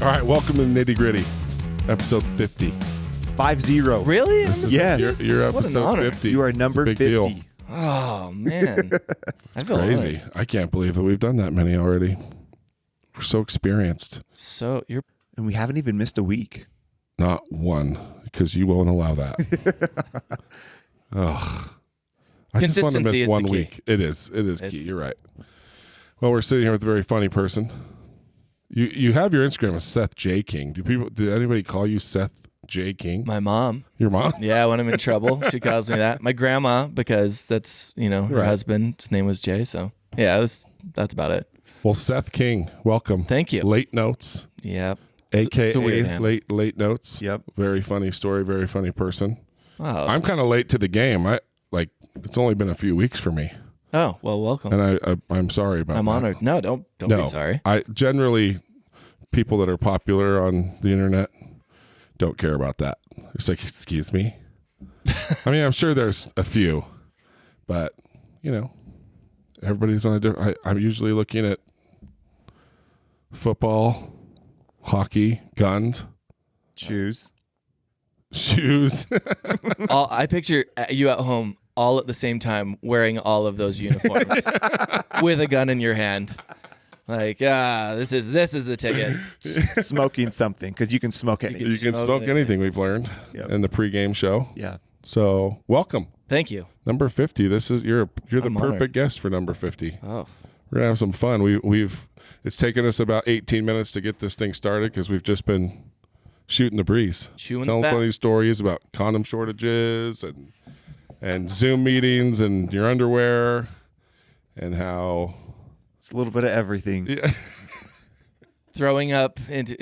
right, welcome to Nitty Gritty, episode 50. 50. Really? Yes. You're What an episode honor. 50. You are It's a number big 50. deal. Oh, man. I feel Crazy. honored. I can't believe that we've done that many already. We're so experienced. So you're... And we haven't even missed a week. Not one, because you won't allow that. Ugh. I just want to Consistency miss is one the key. week. It is. It is key. It's- You're right. Well, we're sitting here with a very funny person. You have your Instagram as Seth J. King. Did anybody call you Seth J. King? My mom. Your mom? Yeah, when I'm in trouble, she calls me that. My grandma, because that's, her Right. husband. His name was Jay, so yeah, that's about it. Well, Seth King, welcome. Thank you. Late Notes, Yep. a.k.a. It's a weird handle. late Notes. Yep. Very funny story, very funny person. Oh. I'm kind of late to the game. It's only been a few weeks for me, Oh, well, welcome. and I'm sorry about I'm that. honored. No, don't be sorry. I generally, people that are popular on the internet don't care about that. It's like, excuse me. I mean, I'm sure there's a few, but everybody's on a different. I'm usually looking at football, hockey, guns, Shoes. shoes. I picture you at home all at the same time wearing all of those uniforms with a gun in your hand. Like, this is the ticket. Smoking something, because you can smoke anything. You can Smoke smoke anything. anything. We've learned Yep. in the pregame show. Yeah. So welcome, Thank you. number 50. This is you're the I'm perfect honored. guest for number 50. Oh, We're gonna have some fun. It's taken us about 18 minutes to get this thing started because we've just been shooting the breeze, Chewing the telling fat. funny stories about condom shortages and Zoom meetings and your underwear and how It's a little bit of everything. throwing up into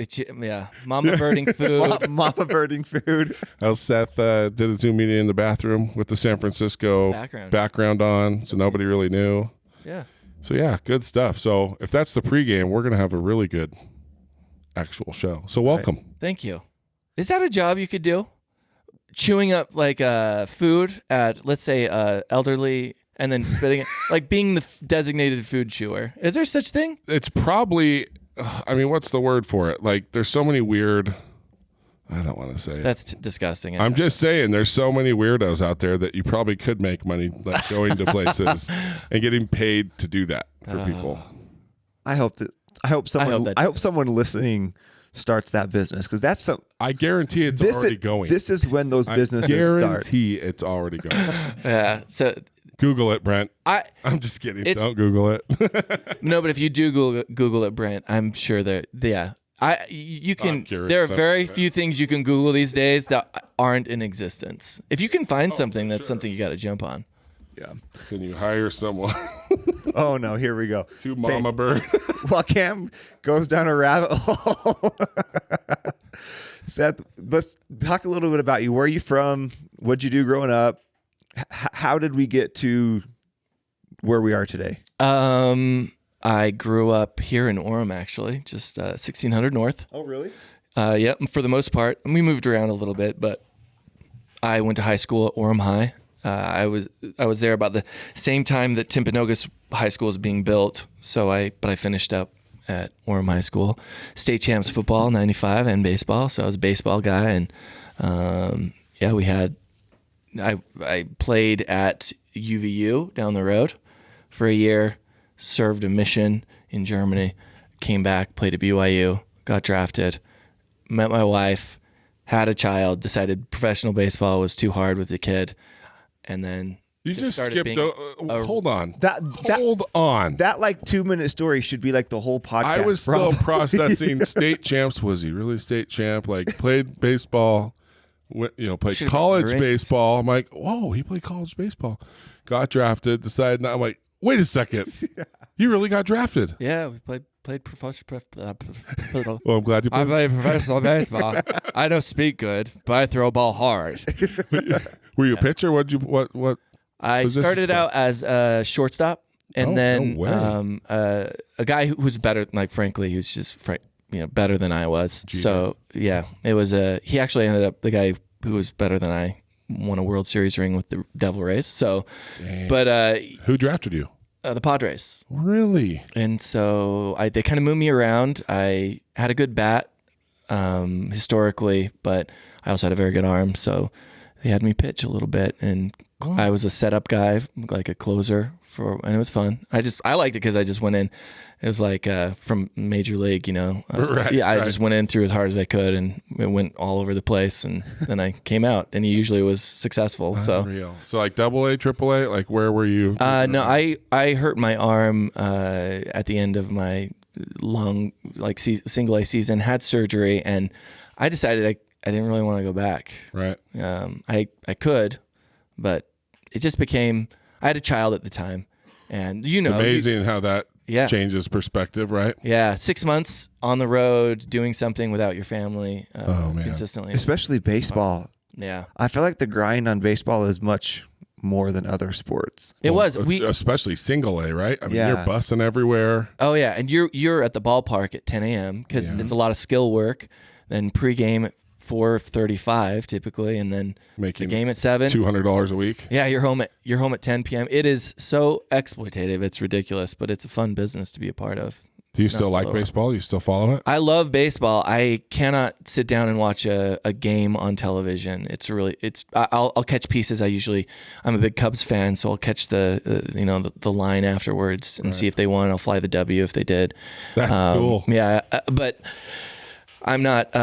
mama birding food. Mama birding food. how Seth did a Zoom meeting in the bathroom with the San Francisco background on, so nobody really knew. Yeah. So yeah, good stuff. So if that's the pregame, we're gonna have a really good actual show. So welcome. Thank you. Is that a job you could do? Chewing up like food at, let's say, elderly, and then spitting it, like being the designated food chewer. Is there such thing? It's probably, I mean, what's the word for it? Like, there's so many weird, I don't want to say it. That's disgusting. I'm just saying there's so many weirdos out there that you probably could make money like going to places and getting paid to do that for people. I hope someone listening starts that business, because that's some. I guarantee it's already going. This is when those businesses start. guarantee it's already going. Yeah. So Google it, Brent. I'm just kidding. Don't Google it. no, but if you do Google it, Brent, I'm sure that you can. I'm curious. There are very few things you can Google these days that aren't in existence. If you can find something, that's something you got to jump on. Yeah. Can you hire someone Oh no, here we go. to mama bird? While Cam goes down a rabbit hole. Seth, let's talk a little bit about you. Where are you from? What'd you do growing up? How did we get to where we are today? I grew up here in Orem, actually, just 1600 North. Oh, really? Yep, for the most part. We moved around a little bit, but I went to high school at Orem High. I was there about the same time that Timpanogos High School was being built. But I finished up at Orem High School, state champs football '95 and baseball. So I was a baseball guy, and I played at UVU down the road for a year, served a mission in Germany, came back, played at BYU, got drafted, met my wife, had a child, decided professional baseball was too hard with the kid, and then You just started skipped. being Hold on. Hold on. That like 2-minute story should be like the whole podcast. I was bro. still processing state champs. Was he really state champ? Like played baseball, played Should've college been great. baseball. I'm like, whoa, he played college baseball. Got drafted. Decided. Not, I'm like, wait a second, you really got drafted? yeah, we played professional. Well, I'm glad you I played. play professional baseball. I don't speak good, but I throw a ball hard. Were you a pitcher? What? I position started spot? out as a shortstop, and Oh, then no way. a guy who was better. Like frankly, he was just better than I was. Gee. So yeah, it was he actually ended up the guy who was better than I won a World Series ring with the Devil Rays. So, Damn. but Who drafted you? the Padres. Really? And so they kind of moved me around. I had a good bat. historically, but I also had a very good arm, so they had me pitch a little bit, and I was a setup guy, like a closer and it was fun. I liked it because I just went in. It was like from Major League, Right, I right. just went in, through as hard as I could, and it went all over the place, and then I came out, and he usually was successful. So Unreal. So like AA, AAA, like where were you? no, I hurt my arm at the end of my long single A season, had surgery, and I decided I didn't really want to go back. Right. I could, but it just became. I had a child at the time, and It's amazing how that Yeah. changes perspective, right? Yeah, 6 months on the road doing something without your family Man. consistently. Especially baseball. Yeah, I feel like the grind on baseball is much more than other sports. it was. Especially single A, right? I mean, Yeah. you're bussing everywhere. Oh yeah, and you're at the ballpark at 10 a.m. because Yeah. it's a lot of skill work. Then pregame at 4:35 typically, and then Making the game at 7. $200 a week. Yeah, you're home at 10 p.m. It is so exploitative. It's ridiculous, but it's a fun business to be a part of. Do you still like baseball? You still follow it? I love baseball. I cannot sit down and watch a game on television. I'll catch pieces. I'm a big Cubs fan, so I'll catch the line afterwards and see if they won. I'll fly the W if they did. That's cool. Yeah, but I'm not.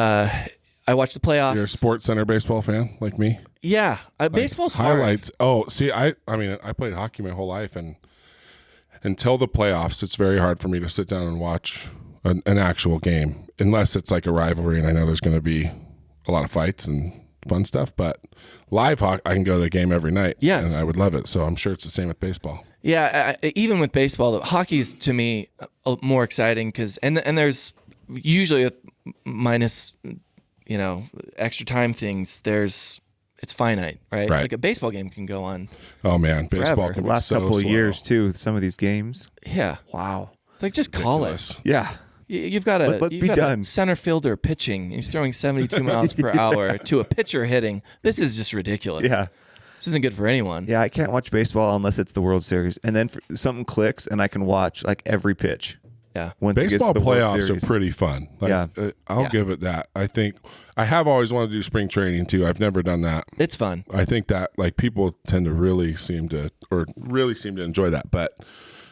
I watch the playoffs. You're a Sports Center baseball fan like me? Yeah, baseball's hard. Highlights. Oh, see, I mean, I played hockey my whole life, and until the playoffs, it's very hard for me to sit down and watch an actual game, unless it's like a rivalry, and I know there's going to be a lot of fights and fun stuff. But live hockey, I can go to a game every night, Yes. and I would love it. So I'm sure it's the same with baseball. Yeah, even with baseball, hockey's to me more exciting because and there's usually minus extra time things. It's finite, right? Right. Like a baseball game can go on. Oh man, baseball Forever. can The be last so couple of slow. years too, with some of these games. Yeah, Wow. it's like just call it. Ridiculous. Yeah. You've got Let's be a done. center fielder pitching. He's throwing 72 miles per hour to a pitcher hitting. This is just ridiculous. Yeah. This isn't good for anyone. Yeah, I can't watch baseball unless it's the World Series. And then something clicks and I can watch like every pitch. Yeah. Once it gets to Baseball the World playoffs are Series. pretty fun. Yeah. I'll Yeah. give it that. I think I have always wanted to do spring training too. I've never done that. It's fun. I think that like people tend to really seem to enjoy that. But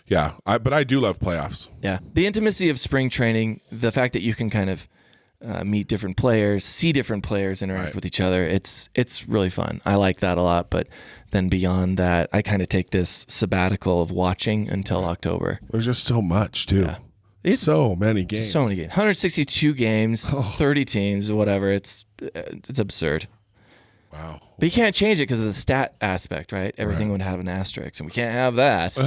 yeah, but I do love playoffs. Yeah. The intimacy of spring training, the fact that you can kind of meet different players, see different players interact Right. with each other, it's really fun. I like that a lot. But then beyond that, I kind of take this sabbatical of watching until October. There's just so much too. Yeah. It's So many games. so many games. 162 games, Oh. 30 teams, whatever. It's absurd. Wow. But you can't change it because of the stat aspect, right? Everything would have an asterisk, and we can't have that.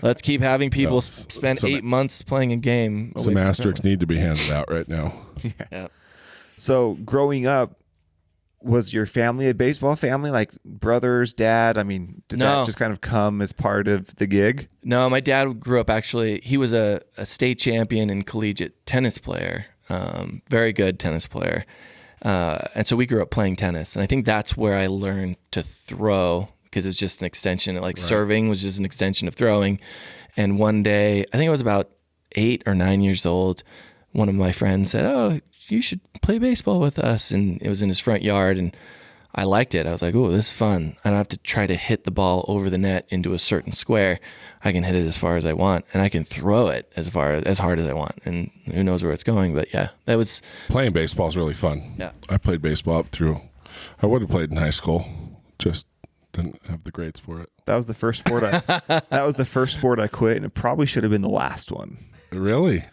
Let's keep having people spend some- 8 months playing a game. away Some from asterisks need to be handed out right now. family. Yeah. So growing up, was your family a baseball family? Like brothers, dad? I mean, did No. that just kind of come as part of the gig? No, my dad grew up he was a state champion and collegiate tennis player, very good tennis player. And so we grew up playing tennis. And I think that's where I learned to throw because it was just an extension. Like serving was just an extension of throwing. And one day, I think I was about 8 or 9 years old, one of my friends said, "Oh, you should play baseball with us." And it was in his front yard. And I liked it. I was like, "Oh, this is fun. I don't have to try to hit the ball over the net into a certain square. I can hit it as far as I want, and I can throw it as hard as I want. And who knows where it's going?" But yeah, that was Playing baseball is really fun. Yeah. I played baseball up through. I would have played in high school, just didn't have the grades for it. That was the first sport I quit, and it probably should have been the last one. Really?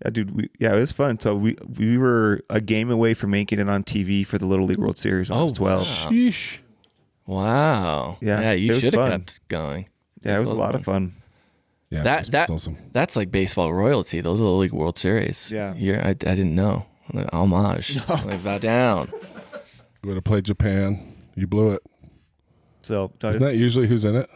Yeah, dude. It was fun. So we were a game away from making it on TV for the Little League World Series when I was 12. wow. Sheesh. Wow. Yeah, Yeah, it you was should have fun. kept going. Yeah, it was a lot of fun. Yeah, That baseball's awesome. that's like baseball royalty. Those Little League World Series. Yeah. I didn't know. Like, homage. Like, bow down. You would have played Japan. You blew it. So Isn't that usually who's in it?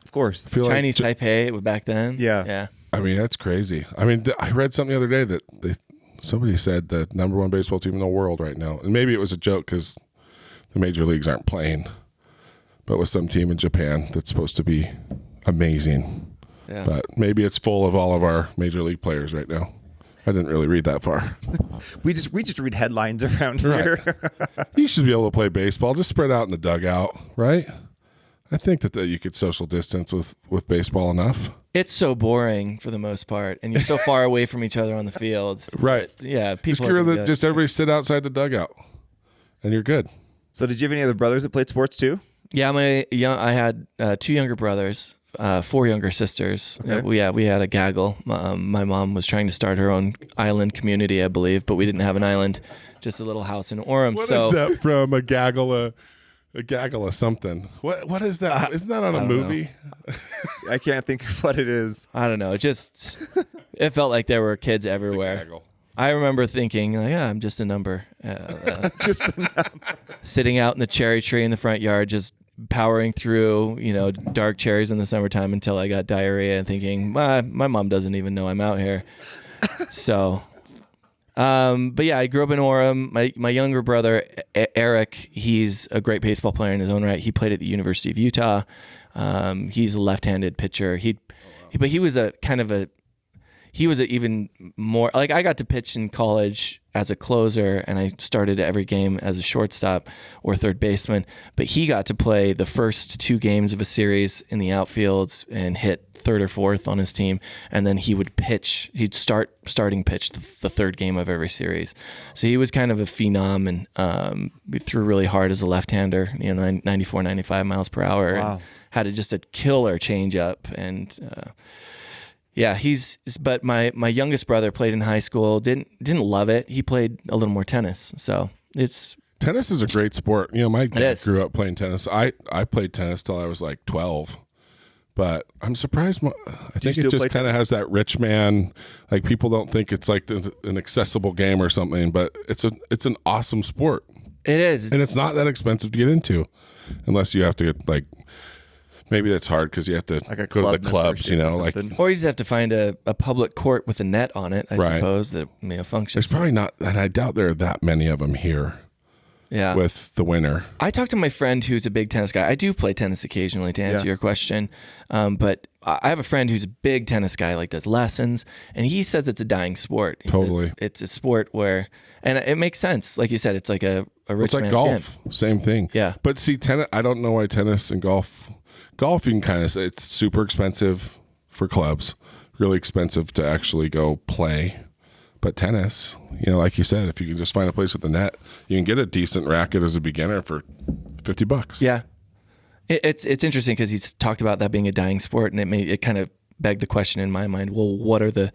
of course, I feel Chinese like Taipei back then. Yeah. Yeah. I mean, that's crazy. I mean, I read something the other day that somebody said the number one baseball team in the world right now, and maybe it was a joke because the major leagues aren't playing, but with some team in Japan that's supposed to be amazing. Yeah. But maybe it's full of all of our major league players right now. I didn't really read that far. We just read headlines around here. You should be able to play baseball. Just spread out in the dugout, right? I think that you could social distance with baseball enough. It's so boring for the most part, and you're so far away from each other on the field. Right. Yeah. Just People just everybody sit outside the dugout, and you're good. So did you have any other brothers that played sports too? Yeah, I had 2 younger brothers, 4 younger sisters. Okay. We had a gaggle. My mom was trying to start her own island community, I believe, but we didn't have an island, just a little house in Orem. What is that from? A gaggle of something. What is that? Isn't that on a movie? I can't think of what it is. I don't know. It felt like there were kids everywhere. Gaggle. I remember thinking, like, yeah, I'm just a number. Just a number. Sitting out in the cherry tree in the front yard, just powering through, dark cherries in the summertime until I got diarrhea and thinking, my mom doesn't even know I'm out here. So, but yeah, I grew up in Orem. My younger brother, Eric, he's a great baseball player in his own right. He played at the University of Utah. He's a left-handed pitcher. But he was even more like, I got to pitch in college as a closer, and I started every game as a shortstop or third baseman. But he got to play the first 2 games of a series in the outfield and hit third or fourth on his team, and then he would pitch. He'd starting pitch the third game of every series. So he was kind of a phenom, and we threw really hard as a left-hander, 94, 95 miles per hour. Wow. And had just a killer changeup, and yeah, but my youngest brother played in high school, didn't love it. He played a little more tennis. So tennis is a great sport. My dad is. grew up playing tennis. I played tennis till I was like 12. But I'm surprised. I think it just kind of has that rich man. Like, people don't think it's like an accessible game or something, but it's an awesome sport. It is. And it's not that expensive to get into, unless you have to get like, maybe that's hard because you have to Like a go to the club clubs, membership or or you just have to find a public court with a net on it, I Right. suppose, that functions. There's probably not, and I doubt there are that many of them here Yeah. with the winter. I talked to my friend who's a big tennis guy. I do play tennis occasionally, to answer your question. But I have a friend who's a big tennis guy, like does lessons, and he says it's a dying sport. Totally. It's a sport where, and it makes sense. Like you said, it's like a rich It's like man's golf, game. same thing. Yeah. But see, tennis, I don't know why tennis and golf, you can kind of say it's super expensive for clubs, really expensive to actually go play. But tennis, like you said, if you can just find a place with a net, you can get a decent racket as a beginner for $50. Yeah. It's interesting because he's talked about that being a dying sport, and it kind of begged the question in my mind, well, what are the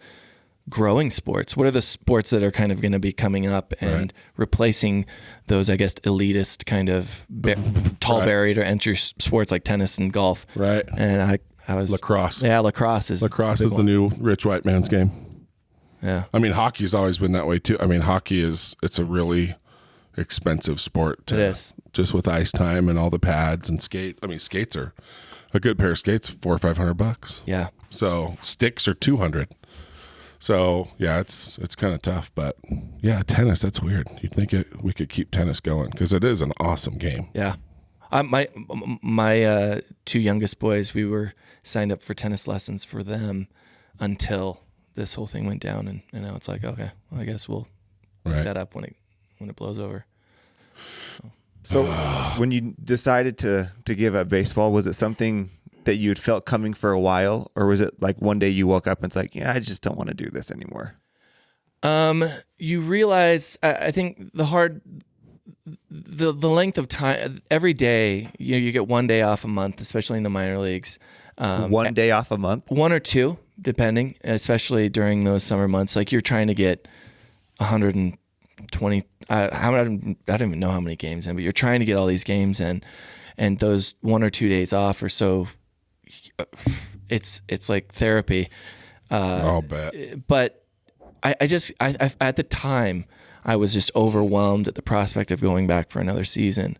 growing sports? What are the sports that are kind of going to be coming up and replacing those, I guess, elitist kind of tall barrier to entry sports like tennis and golf? Right. And I was Lacrosse. Yeah, lacrosse is the new rich white man's game. Yeah. I mean, hockey's always been that way too. I mean, it's a really expensive sport. It is. Just with ice time and all the pads and skates. I mean, skates are a good pair of skates, $400 or $500. Yeah. So sticks are $200. So yeah, it's kind of tough, but yeah, tennis, that's weird. You'd think we could keep tennis going because it is an awesome game. Yeah. My 2 youngest boys, we were signed up for tennis lessons for them until this whole thing went down, and now it's like, okay, well, I guess we'll pick that up when it blows over. So when you decided to give up baseball, was it something that you had felt coming for a while, or was it like one day you woke up and it's like, yeah, I just don't want to do this anymore? You realize, I think the length of time, every day, you get 1 day off a month, especially in the minor leagues. 1 day off a month? 1 or 2, depending, especially during those summer months. Like, you're trying to get 120, I don't even know how many games in, but you're trying to get all these games in, and those 1 or 2 days off or so, it's like therapy. I'll bet. But I at the time, I was just overwhelmed at the prospect of going back for another season.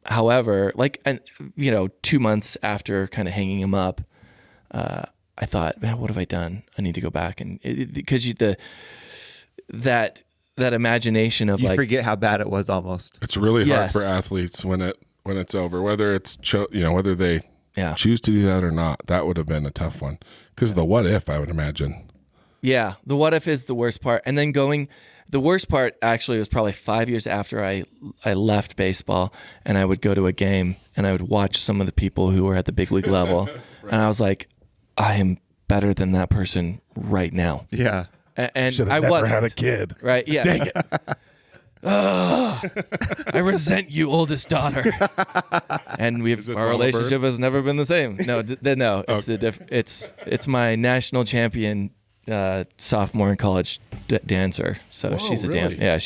However, 2 months after kind of hanging him up, I thought, man, what have I done? I need to go back, and because that imagination of You forget how bad it was almost. It's really hard for athletes when it's over, whether it's whether they choose to do that or not. That would have been a tough one because the what if, I would imagine. Yeah, the what if is the worst part. And then the worst part actually was probably 5 years after I left baseball, and I would go to a game and I would watch some of the people who were at the big league level. Right. And I was like, I am better than that person right now. Yeah. And Should I have never wasn't. had a kid. Right. Yeah. Dang it. I resent you, oldest daughter. And our relationship has never been the same. No, no, it's okay. It's my national champion sophomore in college dancer. So Whoa, she's a really? dancer. Yeah,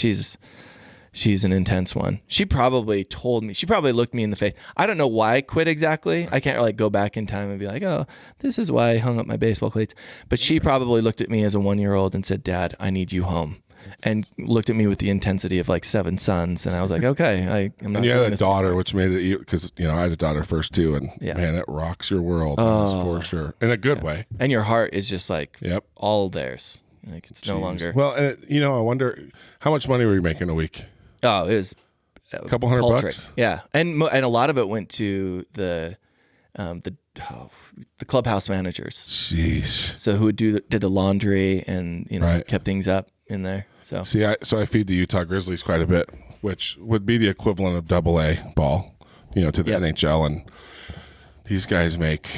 she's an intense one. She probably told me. She probably looked me in the face. I don't know why I quit exactly. I can't like go back in time and be like, oh, this is why I hung up my baseball cleats. But she probably looked at me as a 1-year-old and said, Dad, I need you home. And looked at me with the intensity of like 7 sons, and I was like, "Okay, I'm not." And you had a this daughter, which made it because I had a daughter first too, and man, it rocks your world for sure, in a good way. And your heart is just like, yep, all theirs. Like it's no longer. Well, and I wonder how much money were you making a week? Oh, it was a couple $100. Yeah, and a lot of it went to the clubhouse managers. Jeez. So who did the laundry and kept things up in there. So I feed the Utah Grizzlies quite a bit, which would be the equivalent of AA ball, to the NHL. And these guys make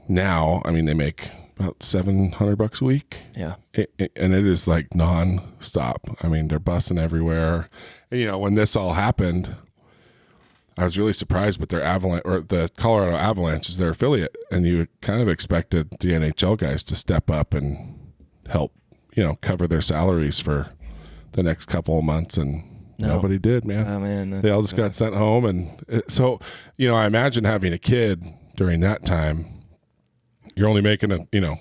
now, they make about $700 a week. Yeah. And it is like non-stop. They're busting everywhere. And, when this all happened, I was really surprised with their Avalanche, or the Colorado Avalanche is their affiliate. And you kind of expected the NHL guys to step up and help, cover their salaries for the next couple of months, and nobody did, man. Oh man, they all just got sent home, and so I imagine having a kid during that time, you're only making $100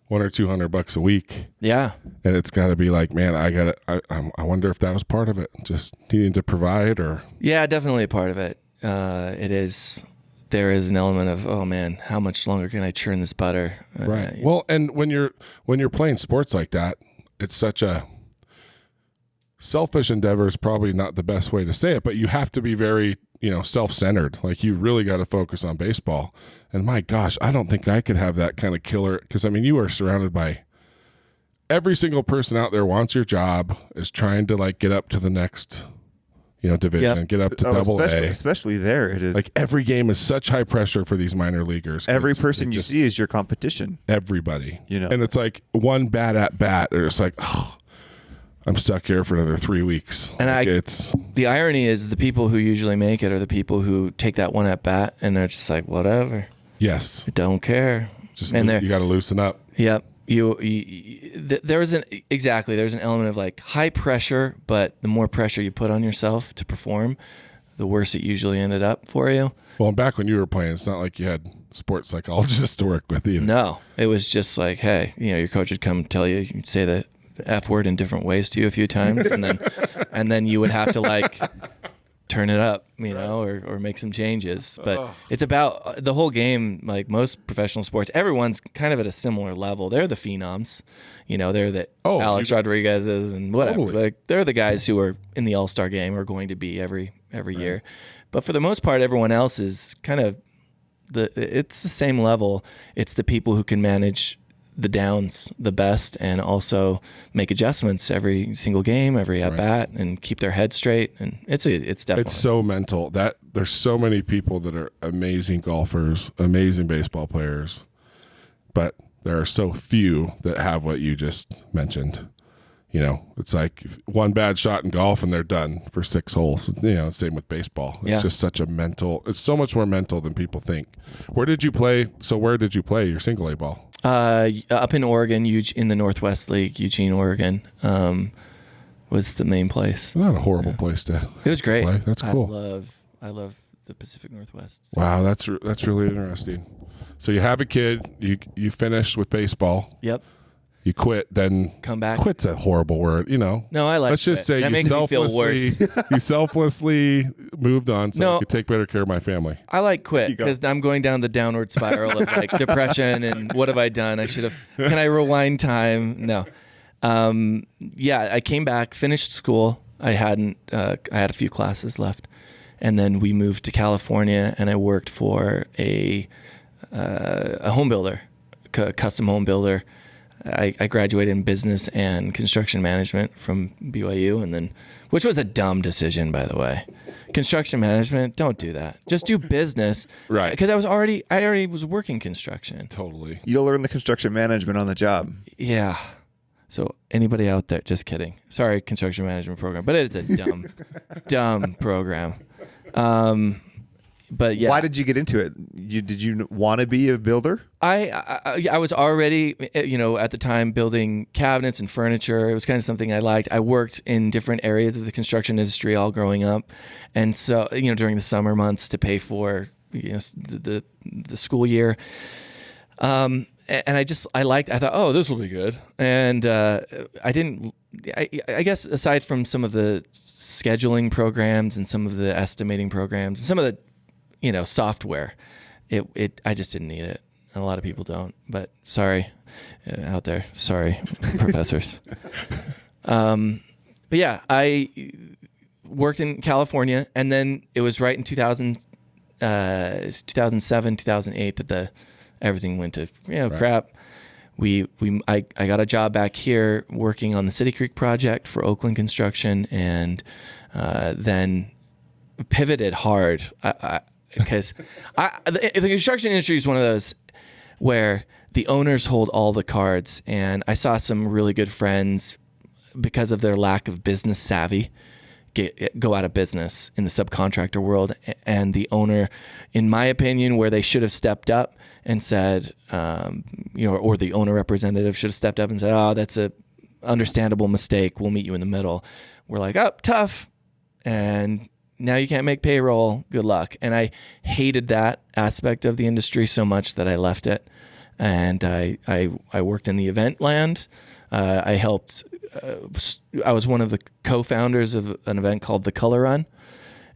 or $200 a week. Yeah, and it's got to be like, man, I wonder if that was part of it, just needing to provide, or definitely a part of it. It is. There is an element of, oh man, how much longer can I churn this butter? Right. Well, and when you're playing sports like that, it's such a selfish endeavor is probably not the best way to say it, but you have to be very, self-centered. Like you really got to focus on baseball. And my gosh, I don't think I could have that kind of killer, because you are surrounded by every single person out there wants your job, is trying to like get up to the next division, get up to double A. Especially there, it is. Like every game is such high pressure for these minor leaguers. Every person you see is your competition. Everybody. And it's like one bad at bat, they're just like, oh, I'm stuck here for another 3 weeks. And like the irony is the people who usually make it are the people who take that one at bat and they're just like, whatever. Yes. I don't care. You got to loosen up. Yep. There's an element of like high pressure, but the more pressure you put on yourself to perform, the worse it usually ended up for you. Well, and back when you were playing, it's not like you had sports psychologists to work with either. No, it was just like, hey, your coach would come tell you, you'd say the F word in different ways to you a few times, and then you would have to like turn it up, or make some changes. But it's about the whole game. Like most professional sports, everyone's kind of at a similar level. They're the phenoms, they're the Alex Rodriguez's and whatever. Totally. Like they're the guys who are in the All-Star game, or going to be every year. But for the most part, everyone else is kind of it's the same level. It's the people who can manage the downs the best and also make adjustments every single game, every at bat, and keep their head straight. And it's definitely, it's so mental that there's so many people that are amazing golfers, amazing baseball players, but there are so few that have what you just mentioned. It's like one bad shot in golf and they're done for 6 holes. Same with baseball. It's just such a mental, it's so much more mental than people think. Where did you play your single A ball? Up in Oregon, in the Northwest League, Eugene, Oregon, was the main place. It's not a horrible place to. It was great. Play. That's cool. I love the Pacific Northwest. So. Wow, that's really interesting. So you have a kid, you finished with baseball. Yep. You quit, then come back. Quit's a horrible word, No, I like. Let's just say that makes me feel worse. You selflessly moved on, so I could take better care of my family. I like quit because I'm going down the downward spiral of like depression and what have I done? I should have. Can I rewind time? No. I came back, finished school. I had a few classes left, and then we moved to California, and I worked for a home builder, custom home builder. I graduated in business and construction management from BYU, and then, which was a dumb decision, by the way. Construction management, don't do that. Just do business. Right. Because I already was working construction. Totally. You'll learn the construction management on the job. Yeah. So anybody out there, just kidding. Sorry, construction management program, but it's a dumb, dumb program. But yeah. Why did you get into it? Did you want to be a builder? I was already, at the time building cabinets and furniture. It was kind of something I liked. I worked in different areas of the construction industry all growing up. And so, during the summer months to pay for, the school year. And I thought, oh, this will be good. And I guess aside from some of the scheduling programs and some of the estimating programs, and some of the, software, I just didn't need it. And a lot of people don't, but sorry out there. Sorry, professors. But yeah, I worked in California, and then it was right in 2007, 2008 that everything went to crap. I got a job back here working on the City Creek project for Oakland Construction, and then pivoted hard because the construction industry is one of those where the owners hold all the cards, and I saw some really good friends, because of their lack of business savvy, go out of business in the subcontractor world. And the owner, in my opinion, where they should have stepped up and said, or the owner representative should have stepped up and said, oh, that's a understandable mistake. We'll meet you in the middle. We're like, oh, tough. And now you can't make payroll. Good luck. And I hated that aspect of the industry so much that I left it. And I worked in the event land. I helped. I was one of the co-founders of an event called the Color Run.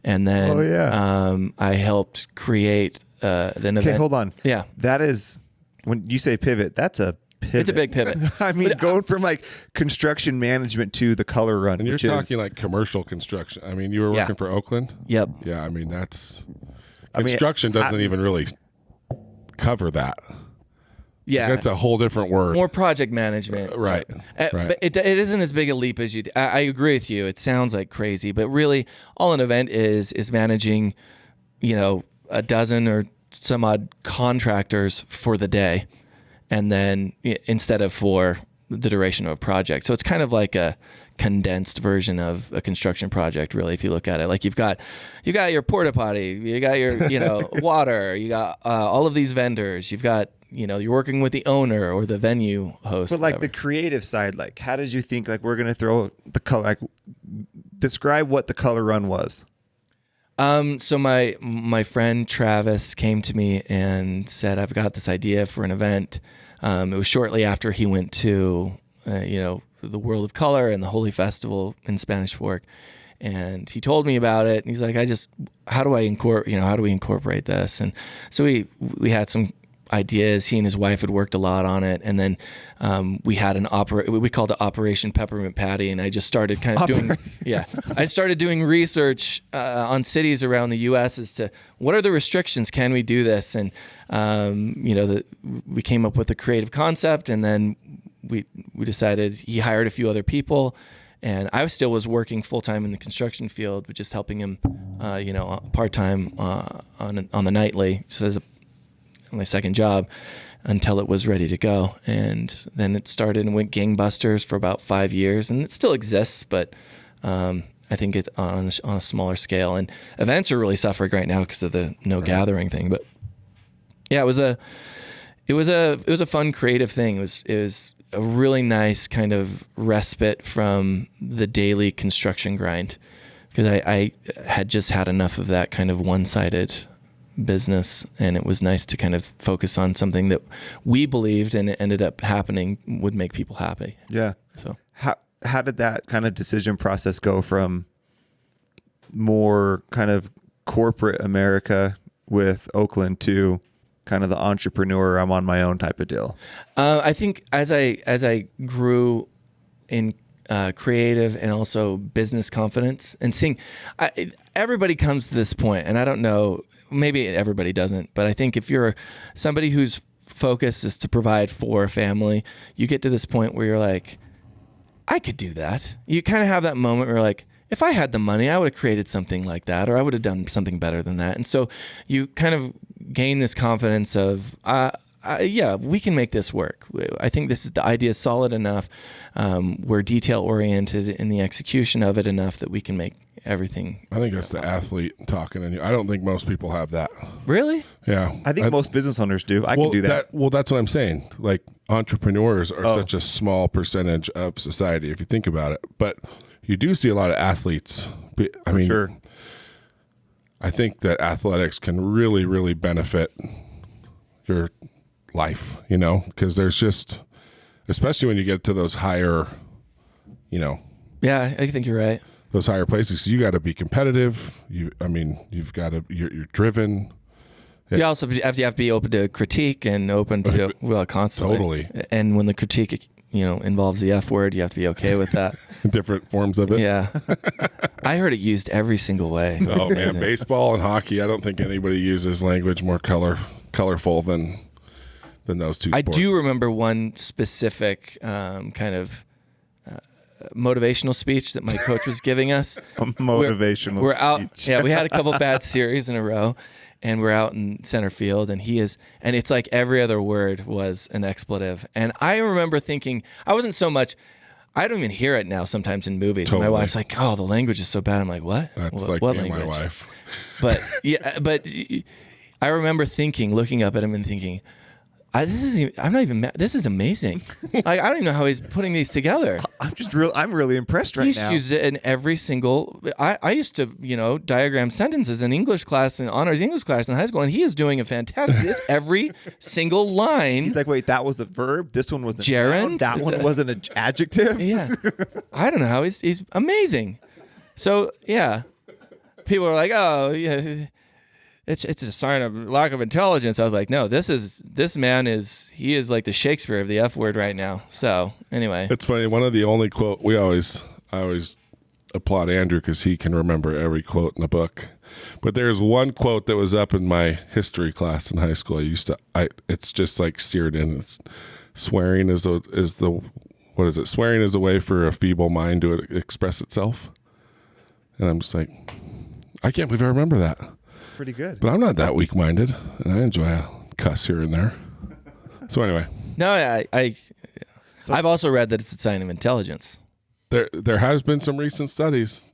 And then I helped create an event. Okay, hold on. Yeah. That is, when you say pivot, that's a pivot. It's a big pivot. I mean, going from like construction management to the Color Run. And you're talking like commercial construction. I mean, you were working for Oakland? Yep. Yeah, I mean, construction doesn't even really cover that. Yeah. That's a whole different word. More project management. Right. But it isn't as big a leap as you. I agree with you. It sounds like crazy, but really all an event is managing, a dozen or some odd contractors for the day, and then instead of for the duration of a project. So it's kind of like a condensed version of a construction project, really, if you look at it. Like you got your porta potty, you got your water, you got all of these vendors, you've got you're working with the owner or the venue host. But like the creative side, like how did you think like we're gonna throw the color? Like, describe what the Color Run was. So my friend Travis came to me and said, I've got this idea for an event. It was shortly after he went to, the World of Color and the Holy Festival in Spanish Fork. And he told me about it, and he's like, how do we incorporate this? And so we had some ideas. He and his wife had worked a lot on it, and then we had we called it Operation Peppermint Patty, and I just started kind of I started doing research on cities around the U.S. as to what are the restrictions, can we do this? And we came up with a creative concept, and then we decided. He hired a few other people, and I still was working full time in the construction field, but just helping him, part time on the nightly. So as my second job until it was ready to go. And then it started and went gangbusters for about 5 years, and it still exists, but I think it's on a smaller scale. And events are really suffering right now because of the gathering thing. But yeah, it was a fun creative thing. It was a really nice kind of respite from the daily construction grind, because I had just had enough of that kind of one-sided business, and it was nice to kind of focus on something that we believed, and it ended up happening, would make people happy. Yeah. So how did that kind of decision process go from more kind of corporate America with Oakland to kind of the entrepreneur, I'm on my own type of deal? I think as I grew in creative and also business confidence, and seeing everybody comes to this point, and I don't know, maybe everybody doesn't, but I think if you're somebody who's focus is to provide for a family, you get to this point where you're like, I could do that. You kind of have that moment where you're like, if I had the money, I would have created something like that, or I would have done something better than that. And so you kind of gain this confidence of, yeah, we can make this work. I think the idea is solid enough. We're detail oriented in the execution of it enough that we can make everything. I think that's the athlete talking in you. I don't think most people have that. Really? Yeah. I think most business owners do. I can do that. Well, that's what I'm saying. Like, entrepreneurs are such a small percentage of society if you think about it. But you do see a lot of athletes. I mean, sure. I think that athletics can really, really benefit your life, because there's just, especially when you get to those higher, Yeah, I think you're right. those higher places, you got to be competitive. You've got to, you're driven. You also have to be open to critique and open to constantly. Totally. And when the critique, involves the F word, you have to be okay with that. Different forms of it. Yeah. I heard it used every single way. Oh man, baseball and hockey. I don't think anybody uses language more colorful than those two sports. I do remember one specific kind of motivational speech that my coach was giving us. A motivational we're out. speech. Yeah, we had a couple bad series in a row, and we're out in center field, and and it's like every other word was an expletive. And I remember thinking, I don't even hear it now sometimes in movies. Totally. My wife's like, oh, the language is so bad. I'm like, what? That's what like me and language? my wife. But yeah, but I remember looking up at him and thinking, this is amazing. Like, I don't even know how he's putting these together. I'm really impressed right He's now. used it in every single. I used to, diagram sentences in English class and honors English class in high school, and he is doing a fantastic. It's every single line. He's like, wait, that was a verb. This one was a Gerund? noun. That one was an adjective. Yeah, I don't know how he's amazing. So yeah, people are like, oh yeah. It's a sign of lack of intelligence. I was like, no, this man is like the Shakespeare of the F word right now. So anyway, It's funny. One of the only quote I always applaud Andrew because he can remember every quote in the book. But there's one quote that was up in my history class in high school. It's just like seared in. It's swearing is the what is it? Swearing is a way for a feeble mind to express itself. And I'm just like, I can't believe I remember that. Pretty good. But I'm not that weak-minded, and I enjoy a cuss here and there. So anyway, no, I've also read that it's a sign of intelligence. there has been some recent studies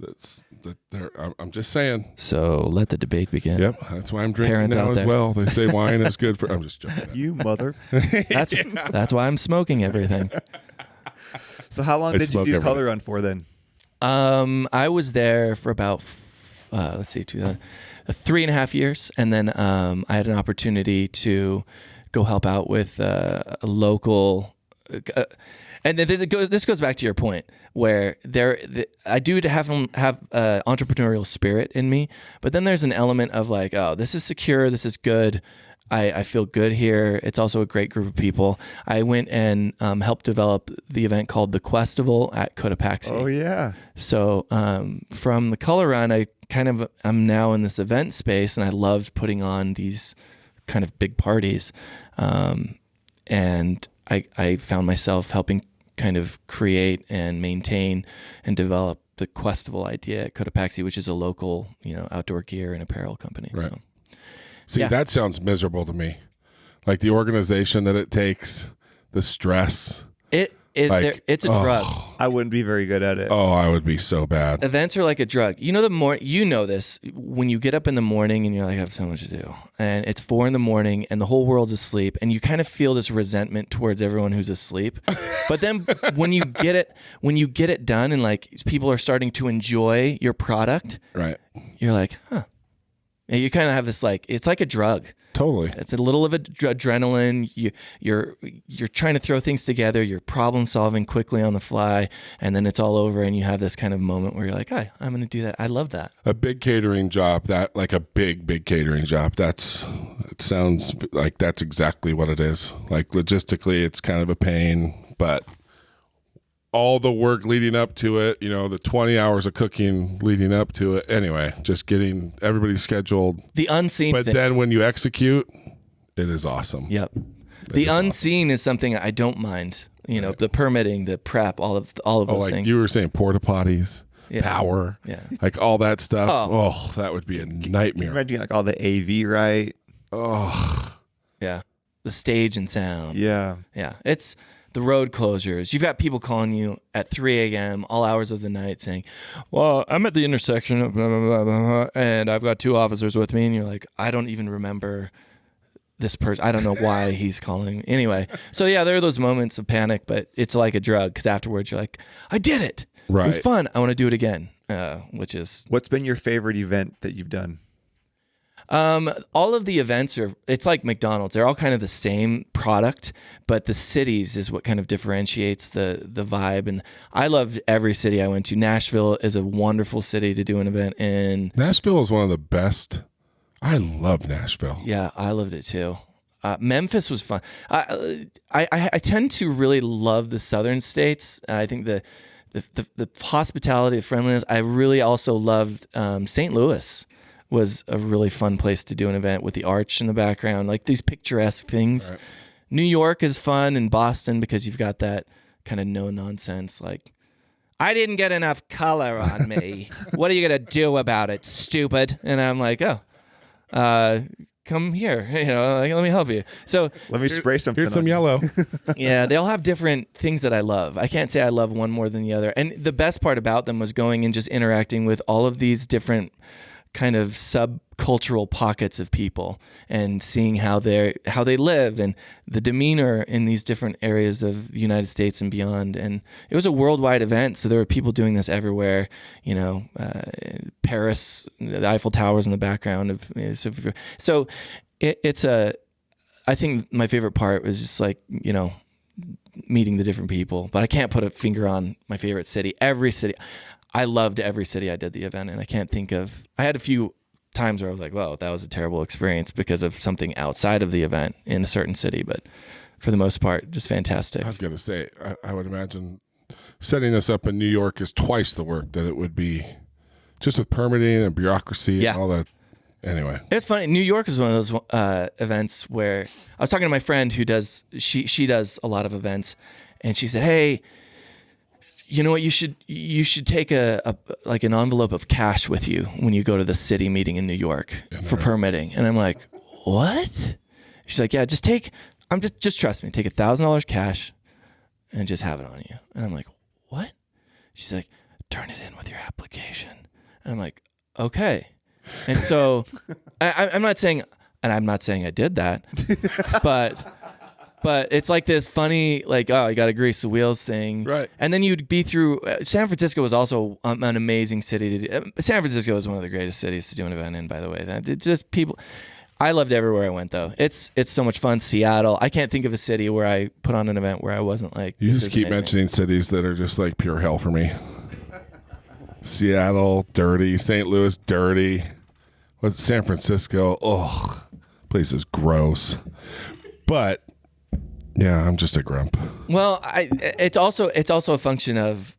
I'm just saying. So let the debate begin. Yep, that's why I'm drinking Parents now out as there. well. They say wine is good for. I'm just joking. You mother. That's why I'm smoking everything. So how long I did you smoke do everything. color run for then? I was there for about 3.5 years, and then I had an opportunity to go help out with a local. And this goes back to your point, where I do have entrepreneurial spirit in me, but then there's an element of like, oh, this is secure, this is good. I feel good here. It's also a great group of people. I went and helped develop the event called the Questival at Cotopaxi. Oh yeah. So From the color run, I'm now in this event space, and I loved putting on these kind of big parties. And I found myself helping kind of create and maintain and develop the Questival idea at Cotopaxi, which is a local, outdoor gear and apparel company. Right. So. See, Yeah. that sounds miserable to me. Like the organization that it takes, the stress. It's a drug. I wouldn't be very good at it. Oh, I would be so bad. Events are like a drug. This when you get up in the morning and you're like, I have so much to do, and it's 4 a.m. and the whole world's asleep, and you kind of feel this resentment towards everyone who's asleep. But then when you get it done, and like people are starting to enjoy your product, Right. you're like, huh. And you kind of have this it's like a drug. Totally. It's a little of adrenaline. You're trying to throw things together. You're problem solving quickly on the fly, and then it's all over, and you have this kind of moment where you're like, "Hey, I'm going to do that." I love that. A big catering job, like a big catering job. It sounds like that's exactly what it is. Like logistically, it's kind of a pain, but all the work leading up to it, the 20 hours of cooking leading up to it. Anyway, just getting everybody scheduled. The unseen But things. then when you execute, it is awesome. Yep. The It's awesome. unseen is something I don't mind. You know, the permitting, the prep, all of Oh, those like things. you were saying, porta potties, Yeah. power, Yeah. like all that stuff. Oh. Oh, that would be a Can you nightmare. imagine like all the AV, right? Oh, Yeah. The stage and sound. Yeah. Yeah. It's the road closures. You've got people calling you at 3 a.m., all hours of the night saying, well, I'm at the intersection of blah, blah, blah, blah, blah, and I've got 2 officers with me. And you're like, I don't even remember this person. I don't know why he's calling. Anyway. So yeah, there are those moments of panic, but it's like a drug because afterwards you're like, I did it. right. It was fun. I want to do it again, which is What's been your favorite event that you've done? all of the events it's like McDonald's. They're all kind of the same product, but the cities is what kind of differentiates the vibe. And I loved every city I went to. Nashville is a wonderful city to do an event in. Nashville is one of the best. I love Nashville. Yeah, I loved it too. Memphis was fun. I tend to really love the southern states. I think the hospitality, the friendliness. I really also loved St. Louis. Was a really fun place to do an event with the arch in the background, like these picturesque things. Right. New York is fun, and Boston because you've got that kind of no nonsense, like, I didn't get enough color on me. What are you gonna do about it, stupid? And I'm like, oh, come here, like, let me help you. So Let me spray something. Here's some on you. yellow. yeah, they all have different things that I love. I can't say I love one more than the other. And the best part about them was going and just interacting with all of these different kind of subcultural pockets of people and seeing how they live and the demeanor in these different areas of the United States and beyond. And it was a worldwide event, so there were people doing this everywhere. Paris, the Eiffel Towers in the background of so it's a. I think my favorite part was just like meeting the different people, but I can't put a finger on my favorite city. Every city. I loved every city I did the event in. I can't think of. I had a few times where I was like, "Whoa, that was a terrible experience" because of something outside of the event in a certain city. But for the most part, just fantastic. I was going to say, I would imagine setting this up in New York is twice the work that it would be just with permitting and bureaucracy Yeah. and all that. Anyway, It's funny. New York is one of those events where I was talking to my friend who does. She does a lot of events, and she said, "Hey, you know what? You should take an envelope of cash with you when you go to the city meeting in New York for permitting." And I'm like, "What?" She's like, "Yeah, just trust me. Take $1,000 cash and just have it on you." And I'm like, "What?" She's like, "Turn it in with your application." And I'm like, "Okay." And so I'm not saying I did that, but it's like this funny, like, oh, you got to grease the wheels thing. Right. And then you'd be through, San Francisco was also an amazing city to do. San Francisco is one of the greatest cities to do an event in, by the way. Just people, I loved everywhere I went though. It's so much fun. Seattle. I can't think of a city where I put on an event where I wasn't like, you this just is keep amazing. mentioning cities that are just like pure hell for me. Seattle, dirty. St. Louis, dirty. What's San Francisco? Ugh, place is gross. But yeah, I'm just a grump. Well, it's also a function of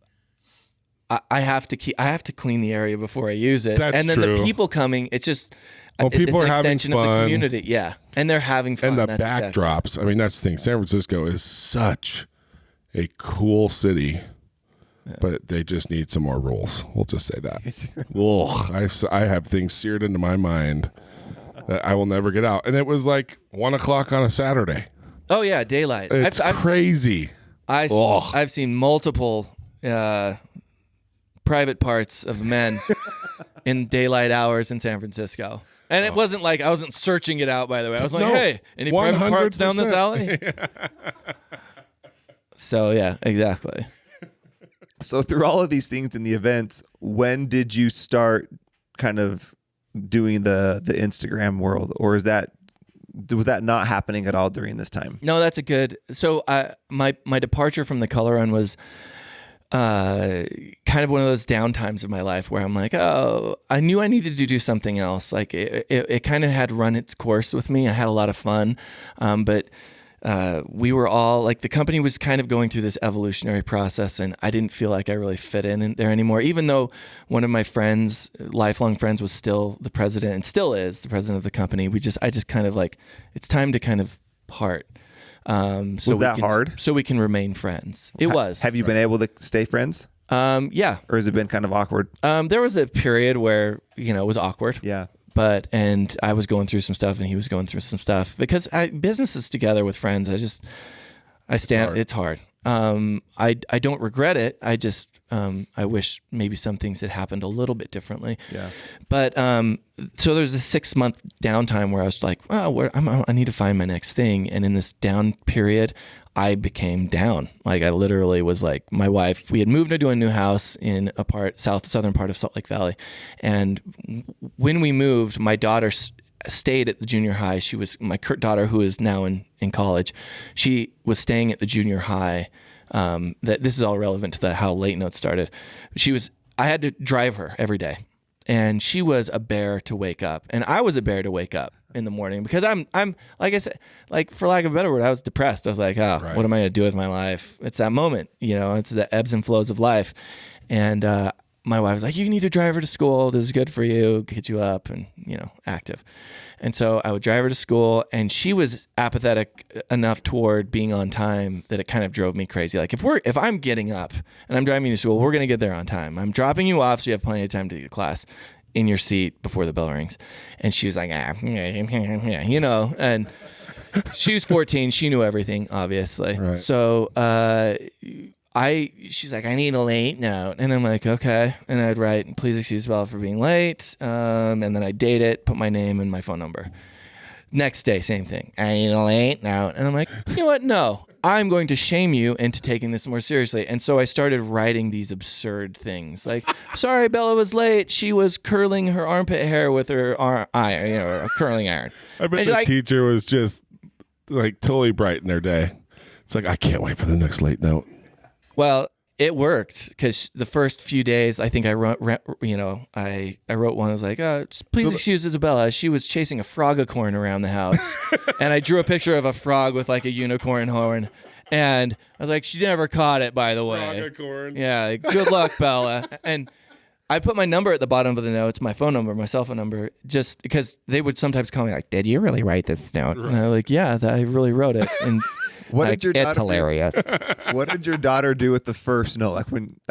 I have to clean the area before I use it, That's and then true. the people coming. It's just Well, people it's are an having extension of the fun. community, yeah, and they're having fun. And the That's exactly- backdrops. I mean, that's the thing. San Francisco is such a cool city, but they just need some more rules. We'll just say that. Ugh, I have things seared into my mind that I will never get out. And it was like 1 o'clock on a Saturday. Oh yeah, daylight. It's crazy. Ugh. I've seen multiple private parts of men in daylight hours in San Francisco. And it wasn't like I wasn't searching it out, by the way. I was like, No, hey, any private parts down this 100%. alley? So, yeah, exactly. So through all of these things in the events, when did you start kind of doing the Instagram world, or was that not happening at all during this time? No, that's a good. So my departure from the color run was kind of one of those downtimes of my life where I'm like, oh, I knew I needed to do something else. Like it kind of had run its course with me. I had a lot of fun, but we were all like, the company was kind of going through this evolutionary process, and I didn't feel like I really fit in there anymore. Even though one of my friends, lifelong friends, was still the president and still is the president of the company. I just kind of like, it's time to kind of part. So Was that hard? So we can remain friends. It was. Have you been able to stay friends? Yeah. Or has it been kind of awkward? There was a period where, it was awkward. Yeah. And I was going through some stuff and he was going through some stuff because businesses together with friends, it's hard. I don't regret it. I just, I wish maybe some things had happened a little bit differently. Yeah. But, so there's a 6-month downtime where I was like, I need to find my next thing. And in this down period, I became down. Like I literally was like, my wife, we had moved into a new house in a southern part of Salt Lake Valley. And when we moved, my daughter stayed at the junior high. She was my daughter, who is now in college. She was staying at the junior high. That this is all relevant to how Late Note started. I had to drive her every day, and she was a bear to wake up, and I was a bear to wake up in the morning because I'm like I said, like for lack of a better word, I was depressed. I was like, What am I gonna do with my life? It's that moment, it's the ebbs and flows of life, and my wife was like, you need to drive her to school. This is good for you, get you up and, active. And so I would drive her to school, and she was apathetic enough toward being on time that it kind of drove me crazy. Like if I'm getting up and I'm driving you to school, we're going to get there on time. I'm dropping you off so you have plenty of time to get to class in your seat before the bell rings. And she was like, and she was 14. She knew everything, obviously. Right. So, she's like, I need a late note. And I'm like, okay. And I'd write, please excuse Bella for being late. And then I'd date it, put my name and my phone number. Next day, same thing. I need a late note. And I'm like, you know what? No, I'm going to shame you into taking this more seriously. And so I started writing these absurd things like, sorry, Bella was late. She was curling her armpit hair with her iron, a curling iron. I bet the teacher was just like totally bright in their day. It's like, I can't wait for the next Late Note. Well, it worked because the first few days, I think I wrote, I wrote one. I was like, please excuse Isabella. She was chasing a frogacorn around the house. And I drew a picture of a frog with like a unicorn horn. And I was like, she never caught it, by the way. Frogacorn. Yeah, good luck, Bella. And I put my number at the bottom of the notes, my phone number, my cell phone number, just because they would sometimes call me like, did you really write this note? Right. And I'm like, yeah, I really wrote it. And it's hilarious. What did your daughter do with the first note?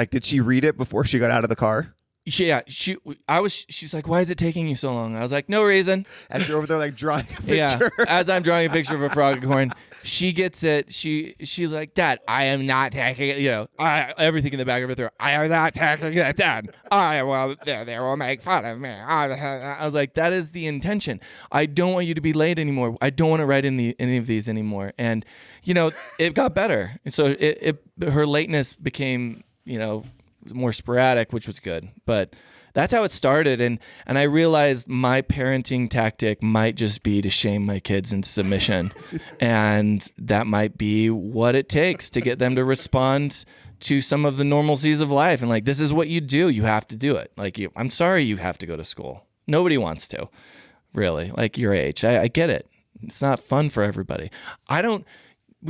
Did she read it before she got out of the car? She's like, why is it taking you so long? I was like, no reason. As you're over there like drawing a picture. Yeah, as I'm drawing a picture of a frogacorn, she gets it. She's like, Dad, I am not taking it. Everything in the back of her throat. I am not taking it, Dad. They will make fun of me. I was like, that is the intention. I don't want you to be late anymore. I don't want to write any of these anymore. And it got better. So her lateness became more sporadic, which was good. But that's how it started. And I realized my parenting tactic might just be to shame my kids into submission. And that might be what it takes to get them to respond to some of the normalcies of life. And like, this is what you do. You have to do it. Like, I'm sorry you have to go to school. Nobody wants to, really, like your age. I get it. It's not fun for everybody. You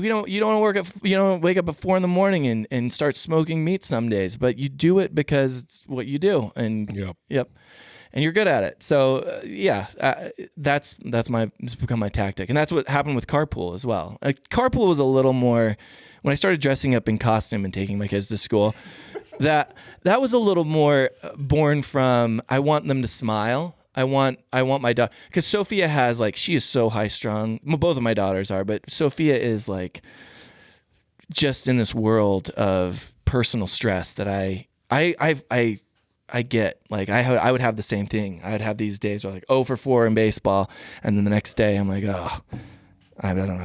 don't want to wake up at 4 a.m. and start smoking meat some days, but you do it because it's what you do. And yep. And you're good at it. So it's become my tactic. And that's what happened with carpool as well. Carpool was a little more, when I started dressing up in costume and taking my kids to school, that was a little more born from, I want them to smile. I want my daughter, because Sophia has she is so high strung. Well, both of my daughters are, but Sophia is just in this world of personal stress that I get. I would have the same thing. I would have these days where 0 for 4 in baseball, and then the next day I'm like, oh, I don't know.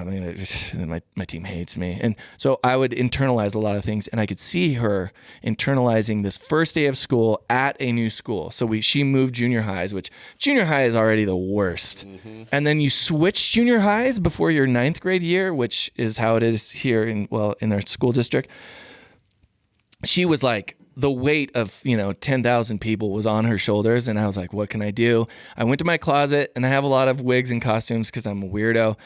My team hates me. And so I would internalize a lot of things, and I could see her internalizing this first day of school at a new school. So she moved junior highs, which junior high is already the worst. Mm-hmm. And then you switch junior highs before your 9th grade year, which is how it is here in our school district. She was like, the weight of 10,000 people was on her shoulders, and I was like, what can I do? I went to my closet, and I have a lot of wigs and costumes because I'm a weirdo.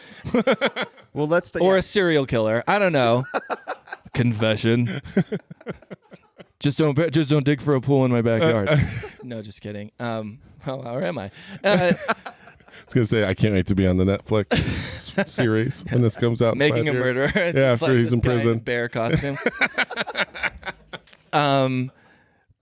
Well, a serial killer. I don't know. Confession. Just don't dig for a pool in my backyard. No, just kidding. Or am I? was gonna say I can't wait to be on the Netflix series when this comes out. Making a in 5 years. murderer. It's Yeah, just after he's this in guy prison. Bear costume.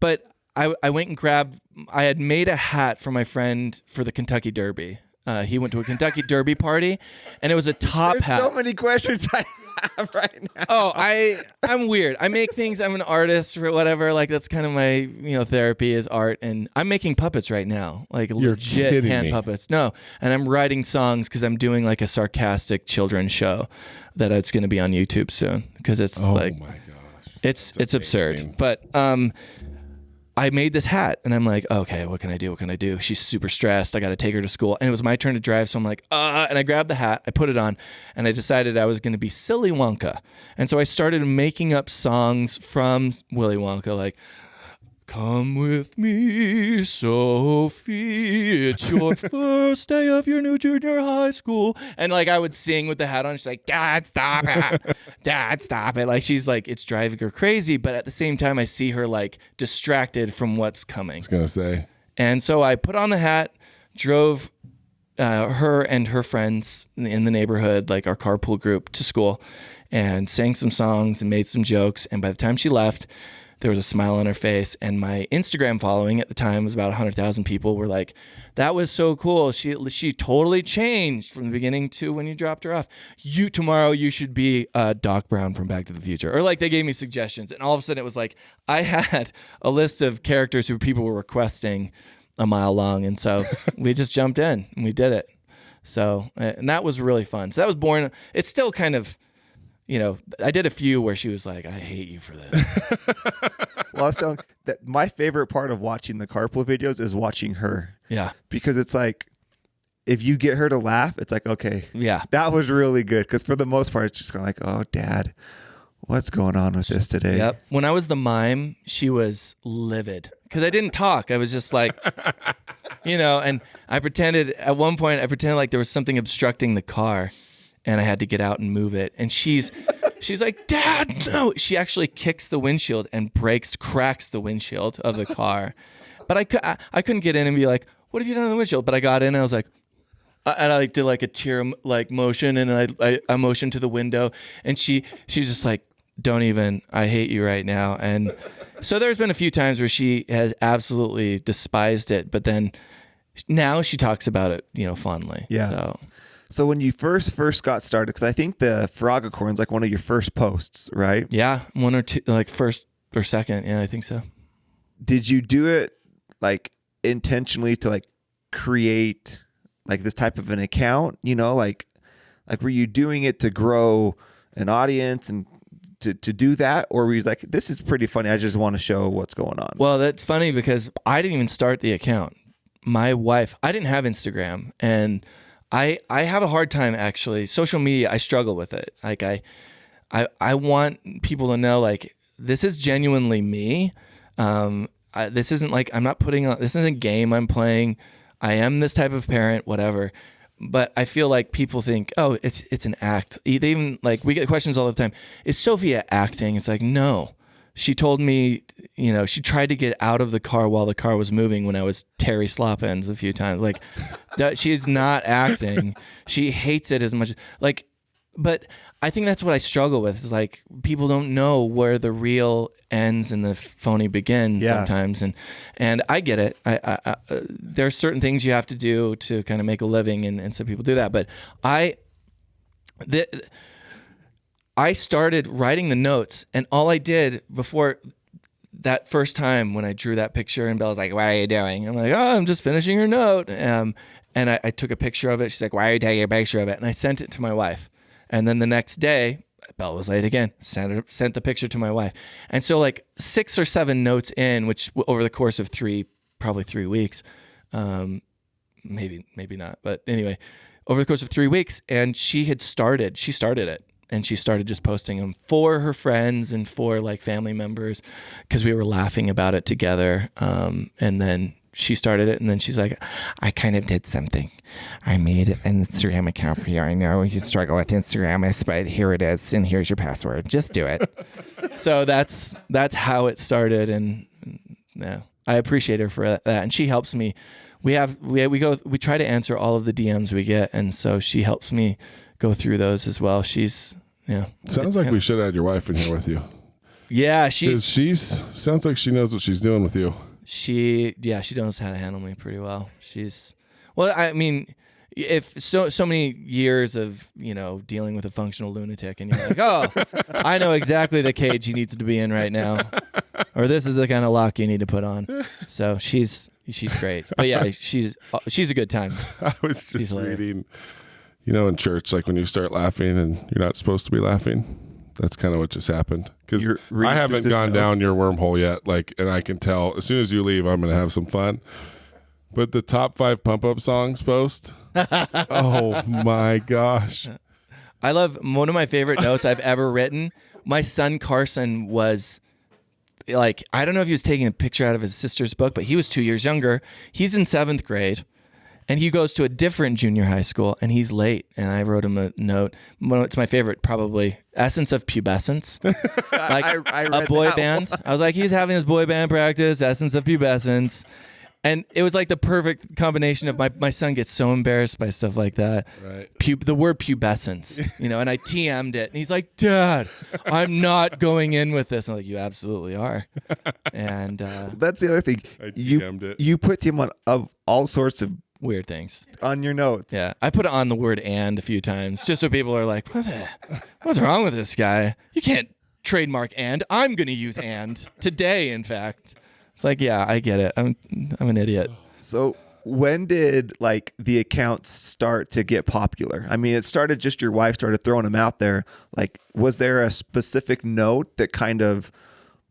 But I went and grabbed. I had made a hat for my friend for the Kentucky Derby. He went to a Kentucky Derby party, and it was a top There's hat. so many questions I have right now. Oh, I'm weird. I make things. I'm an artist or whatever. Like that's kind of my therapy is art, and I'm making puppets right now, like legit kidding hand me. puppets. No, and I'm writing songs because I'm doing like a sarcastic children's show that it's going to be on YouTube soon because it's Oh like my gosh. it's absurd. amazing. But I made this hat and I'm like, okay, what can I do? What can I do? She's super stressed. I got to take her to school. And it was my turn to drive. So I'm like, and I grabbed the hat, I put it on, and I decided I was going to be Silly Wonka. And so I started making up songs from Willy Wonka, like, come with me, Sophie. It's your first day of your new junior high school. And like I would sing with the hat on. She's like, Dad, stop it. Dad, stop it. Like she's like, it's driving her crazy. But at the same time, I see her like distracted from what's coming. I was gonna say. And so I put on the hat, drove her and her friends in the neighborhood, like our carpool group, to school, and sang some songs and made some jokes. And by the time she left, there was a smile on her face, and my Instagram following at the time was about 100,000 people were like, that was so cool. She totally changed from the beginning to when you dropped her off. Tomorrow you should be Doc Brown from Back to the Future. Or like they gave me suggestions, and all of a sudden it was like I had a list of characters who people were requesting a mile long, and so we just jumped in and we did it. So, and that was really fun. So that was born. It's still kind of, I did a few where she was like, I hate you for this. Well, I was telling that my favorite part of watching the carpool videos is watching her. Yeah. Because it's like, if you get her to laugh, it's like, okay, Yeah. that was really good. Because for the most part, it's just kind of like, oh, Dad, what's going on with this today? Yep. When I was the mime, she was livid because I didn't talk. I was just like, and I pretended at one point, like there was something obstructing the car and I had to get out and move it. And she's like, Dad, no. She actually kicks the windshield and cracks the windshield of the car. But I couldn't get in and be like, what have you done to the windshield? But I got in and I was like, and I did like a tear like motion, and I motioned to the window, and she's just like, don't even, I hate you right now. And so there's been a few times where she has absolutely despised it, but then now she talks about it, fondly. Yeah. So when you first got started, because I think the Frogacorn's like one of your first posts, right? Yeah, one or two, like first or second. Yeah, I think so. Did you do it like intentionally to like create like this type of an account? Like were you doing it to grow an audience and to do that, or were you like, this is pretty funny, I just want to show what's going on? Well, that's funny because I didn't even start the account. My wife, I didn't have Instagram, and I have a hard time actually. Social media, I struggle with it. Like I want people to know like this is genuinely me. This isn't like I'm not putting on. This isn't a game I'm playing. I am this type of parent, whatever. But I feel like people think, oh, it's an act. They even like we get questions all the time. Is Sophia acting? It's like no. She told me, she tried to get out of the car while the car was moving when I was Terry Sloppins a few times. Like, she's not acting. She hates it as much. Like, but I think that's what I struggle with. Is like people don't know where the real ends and the phony begins sometimes, and I get it. I there are certain things you have to do to kind of make a living, and some people do that. But I started writing the notes, and all I did before that first time when I drew that picture and Bella's like, what are you doing? I'm like, oh, I'm just finishing her note. And I took a picture of it. She's like, why are you taking a picture of it? And I sent it to my wife. And then the next day, Bella was late again, sent the picture to my wife. And so like 6 or 7 notes in, which over the course of probably 3 weeks, maybe not. But anyway, over the course of 3 weeks, and she started it. And she started just posting them for her friends and for like family members because we were laughing about it together. And then she started it, and then she's like, I kind of did something. I made an Instagram account for you. I know you struggle with Instagram, but here it is, and here's your password. Just do it. So that's how it started, and yeah, I appreciate her for that. And she helps me we try to answer all of the DMs we get, and so she helps me go through those as well. She's Sounds like we should have had your wife in here with you. Yeah, sounds like she knows what she's doing with you. She knows how to handle me pretty well. I mean, if so many years of, dealing with a functional lunatic, and you're like, oh, I know exactly the cage he needs to be in right now, or this is the kind of lock you need to put on. So she's great. But yeah, she's a good time. I was just reading, in church, like when you start laughing and you're not supposed to be laughing. That's kind of what just happened, because I haven't gone down your wormhole yet. Like, and I can tell as soon as you leave, I'm going to have some fun. But the top 5 pump up songs post. Oh my gosh. I love one of my favorite notes I've ever written. My son Carson was like, I don't know if he was taking a picture out of his sister's book, but he was 2 years younger. He's in 7th grade. And he goes to a different junior high school, and he's late. And I wrote him a note. It's my favorite, probably. Essence of Pubescence. Like I a boy band. I was like, he's having his boy band practice, Essence of Pubescence. And it was like the perfect combination of my son gets so embarrassed by stuff like that. Right. The word pubescence, and I TM'd it. And he's like, Dad, I'm not going in with this. I'm like, you absolutely are. And that's the other thing. I TM'd it. You put him on all sorts of weird things on your notes. Yeah, I put on the word "and" a few times just so people are like, what's wrong with this guy? You can't trademark "and." I'm going to use "and" today, in fact. It's like, yeah, I get it. I'm an idiot. So when did the accounts start to get popular? I mean, it started just your wife started throwing them out there. Like, was there a specific note that kind of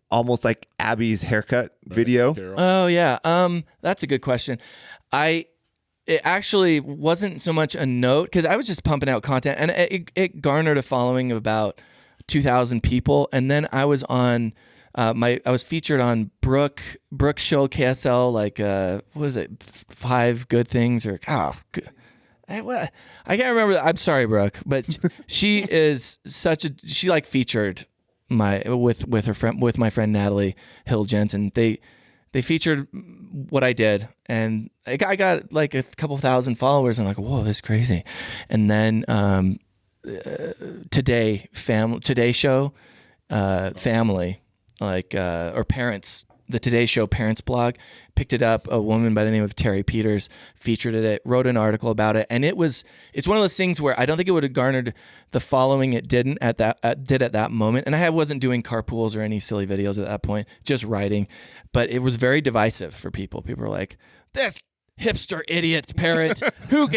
almost like Abby's haircut video? Oh yeah. That's a good question. It actually wasn't so much a note, because I was just pumping out content, and it garnered a following of about 2,000 people. And then I was on I was featured on Brooke show KSL, like what was it, 5 Good Things, or I can't remember. I'm sorry, Brooke, but she is she featured with her friend, with my friend Natalie Hill Jensen. They featured what I did, and I got like a couple thousand followers. I'm like, whoa, that's crazy. And then Today Show family, or parents, the Today Show parents blog picked it up. A woman by the name of Terry Peters featured it, wrote an article about it, and it's one of those things where I don't think it would have garnered the following it did at that moment. And I wasn't doing carpools or any silly videos at that point, just writing. But it was very divisive for people. People were like, this hipster idiot parent, who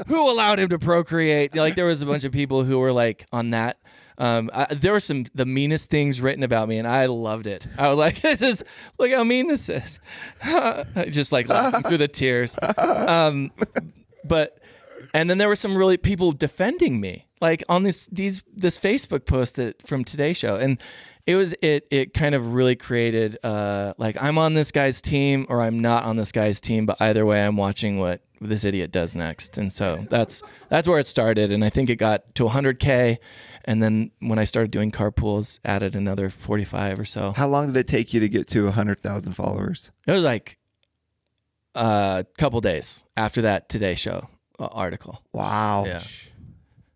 allowed him to procreate? Like, there was a bunch of people who were like on that. There were the meanest things written about me, and I loved it. I was like, look how mean this is. Just like laughing through the tears. And then there were some really people defending me, like on this Facebook post from Today Show. And it kind of really created, I'm on this guy's team or I'm not on this guy's team, but either way, I'm watching what this idiot does next. And so that's where it started. And I think it got to 100K. And then when I started doing carpools, added another 45 or so. How long did it take you to get to 100,000 followers? It was like a couple days after that Today Show article. Wow. Yeah.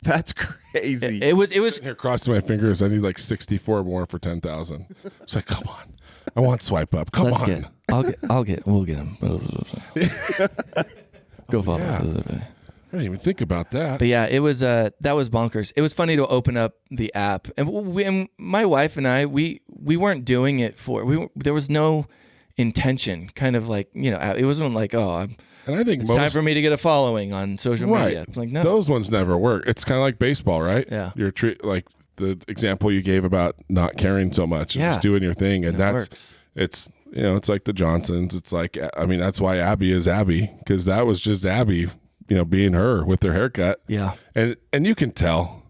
That's crazy. It was here crossing my fingers. I need like 64 more for 10,000. It's like, come on. I want swipe up. Come on. We'll get him. Go follow. Yeah. I didn't even think about that. But yeah, it was that was bonkers. It was funny to open up the app, and my wife and I, we weren't doing it there was no intention. Kind of like, it wasn't like, and I think it's time for me to get a following on social media. Like, no, those ones never work. It's kind of like baseball, right? Yeah, you're like the example you gave about not caring so much, and just doing your thing, and works. It's it's like the Johnsons. It's like, I mean, that's why Abby is Abby, because that was just Abby. Being her with their haircut. Yeah. And you can tell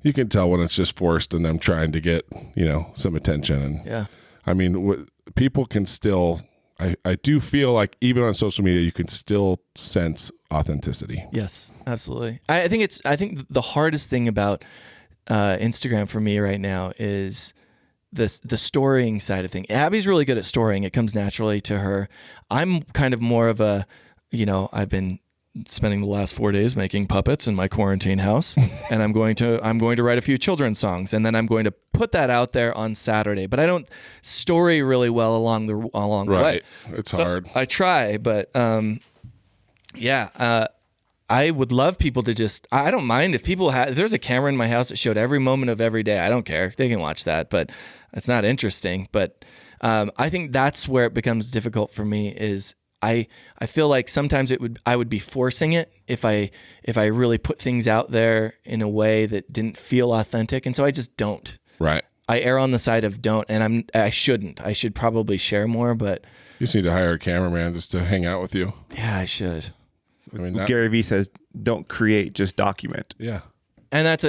when it's just forced and them trying to get, some attention. And yeah. I mean, people can still, I do feel like even on social media, you can still sense authenticity. Yes, absolutely. I think the hardest thing about Instagram for me right now is the storying side of things. Abby's really good at storying. It comes naturally to her. I'm kind of more of a I've been spending the last 4 days making puppets in my quarantine house, and I'm going to write a few children's songs, and then I'm going to put that out there on Saturday. But I don't story really well along the way. It's So hard. I try, but I would love people to just. I don't mind if people have. If there's a camera in my house that showed every moment of every day, I don't care. They can watch that, but it's not interesting. But I think that's where it becomes difficult for me. Is I feel like sometimes I would be forcing it if I really put things out there in a way that didn't feel authentic, and so I just don't. Right. I err on the side of don't, and I shouldn't. I should probably share more, but You just need to hire a cameraman just to hang out with you. yeah, I should. I mean, Gary Vee says, "Don't create, just document." yeah. And that's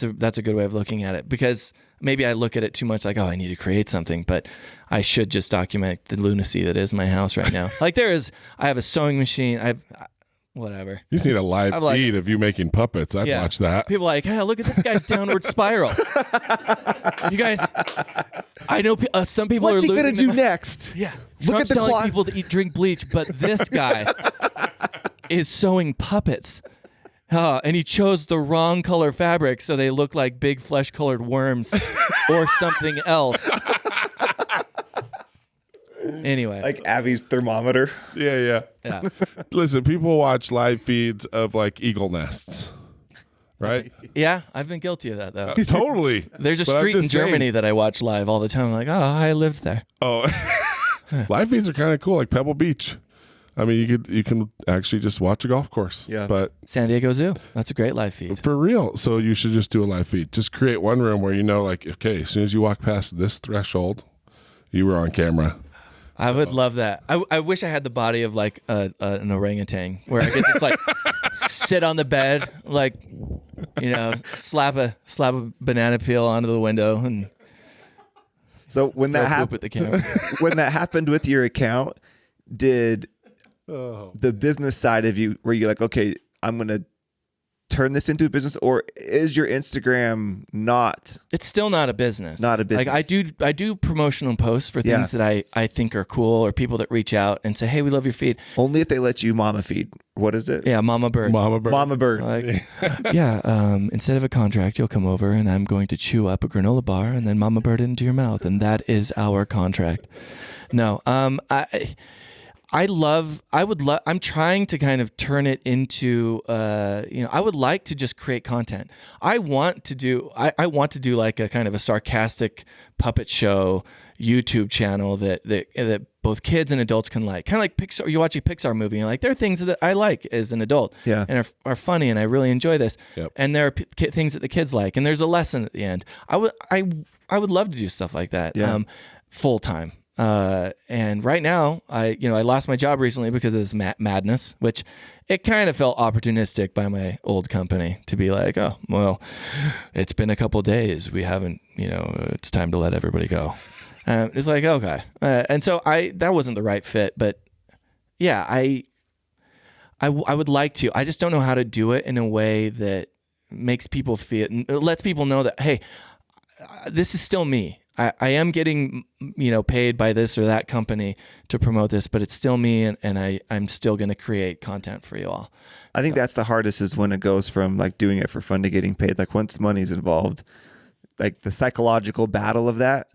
a good way of looking at it, because maybe I look at it too much like, oh, I need to create something, but I should just document the lunacy that is my house right now. Like I have a sewing machine. Whatever. You just need a live I'm like- feed of you making puppets. I'd watch that. People are like, hey, look at this guy's downward spiral. You guys, I know some people What's are he gonna losing do next? Yeah. Look Trump's at the telling clock. people to drink bleach, but this guy is sewing puppets. And he chose the wrong color fabric so they look like big flesh-colored worms or something else. Anyway. Like Abby's thermometer. Yeah. Yeah. Listen, people watch live feeds of like eagle nests, right? Yeah, I've been guilty of that, though. Totally. There's a But I'm street in just saying- Germany that I watch live all the time. I'm like, oh, I lived there. Oh, live feeds are kind of cool, like Pebble Beach. I mean, you can actually just watch a golf course. Yeah. But San Diego Zoo. That's a great live feed. for real, so you should just do a live feed. Just create one room where like, okay, as soon as you walk past this threshold, you were on camera. I would love that. I wish I had the body of like an orangutan, where I could just like sit on the bed, like, slap a banana peel onto the window and So when that whoop at the camera. when that happened with your account, did the business side of you, were you like, okay, I'm going to turn this into a business, or is your Instagram not? It's still not a business. Not a business. Like I do promotional posts for Yeah. things that I think are cool, or people that reach out and say, hey, we love your feed. Only if they let you mama feed. What is it? Yeah, Mama Bird. Mama bird. Mama bird. Like, instead of a contract, you'll come over and I'm going to chew up a granola bar and then Mama Bird it into your mouth, and that is our contract. No, I'm trying to kind of turn it into, I would like to just create content. I want to do like a kind of a sarcastic puppet show YouTube channel that both kids and adults can like. Kind of like Pixar. You watch a Pixar movie and you're like, there are things that I like as an adult, Yeah. and are funny, and I really enjoy this. Yep. And there are things that the kids like, and there's a lesson at the end. I would love to do stuff like that, Yeah. full time. And right now, I lost my job recently because of this madness, which it kind of felt opportunistic by my old company to be like, oh, well, it's been a couple days. We haven't, it's time to let everybody go. It's like, okay. And so that wasn't the right fit, but yeah, I would like to. I just don't know how to do it in a way that makes people lets people know that, hey, this is still me. I am getting, paid by this or that company to promote this, but it's still me, and I'm still going to create content for you all. I think that's the hardest, is when it goes from like doing it for fun to getting paid. Like once money's involved, like the psychological battle of that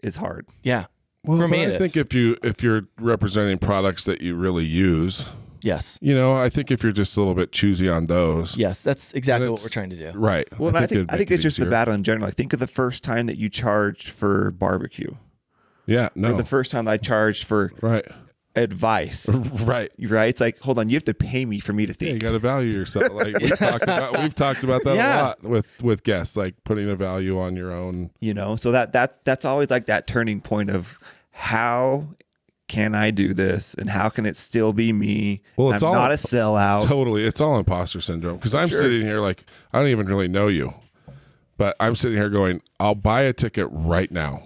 is hard. Yeah. Well, for me, but I it think is. if you're representing products that you really use, Yes. I think if you're just a little bit choosy on those, Yes, that's exactly And what it's- we're trying to do. right? Well, and I think it'd make it's it just the easier. battle in general. I think of the first time that you charged for barbecue, Yeah, or no, the first time I charged for right, advice. right. Right? It's like, hold on, you have to pay me for me to Yeah, you think. got to value yourself. Like we've talked about that Yeah. a lot with guests, like putting a value on your own. So that's always like that turning point of how can I do this, and how can it still be me? Well, I'm it's all- not a sellout. Totally, it's all imposter syndrome. Because I'm Sure. sitting here like I don't even really know you, but I'm sitting here going, I'll buy a ticket right now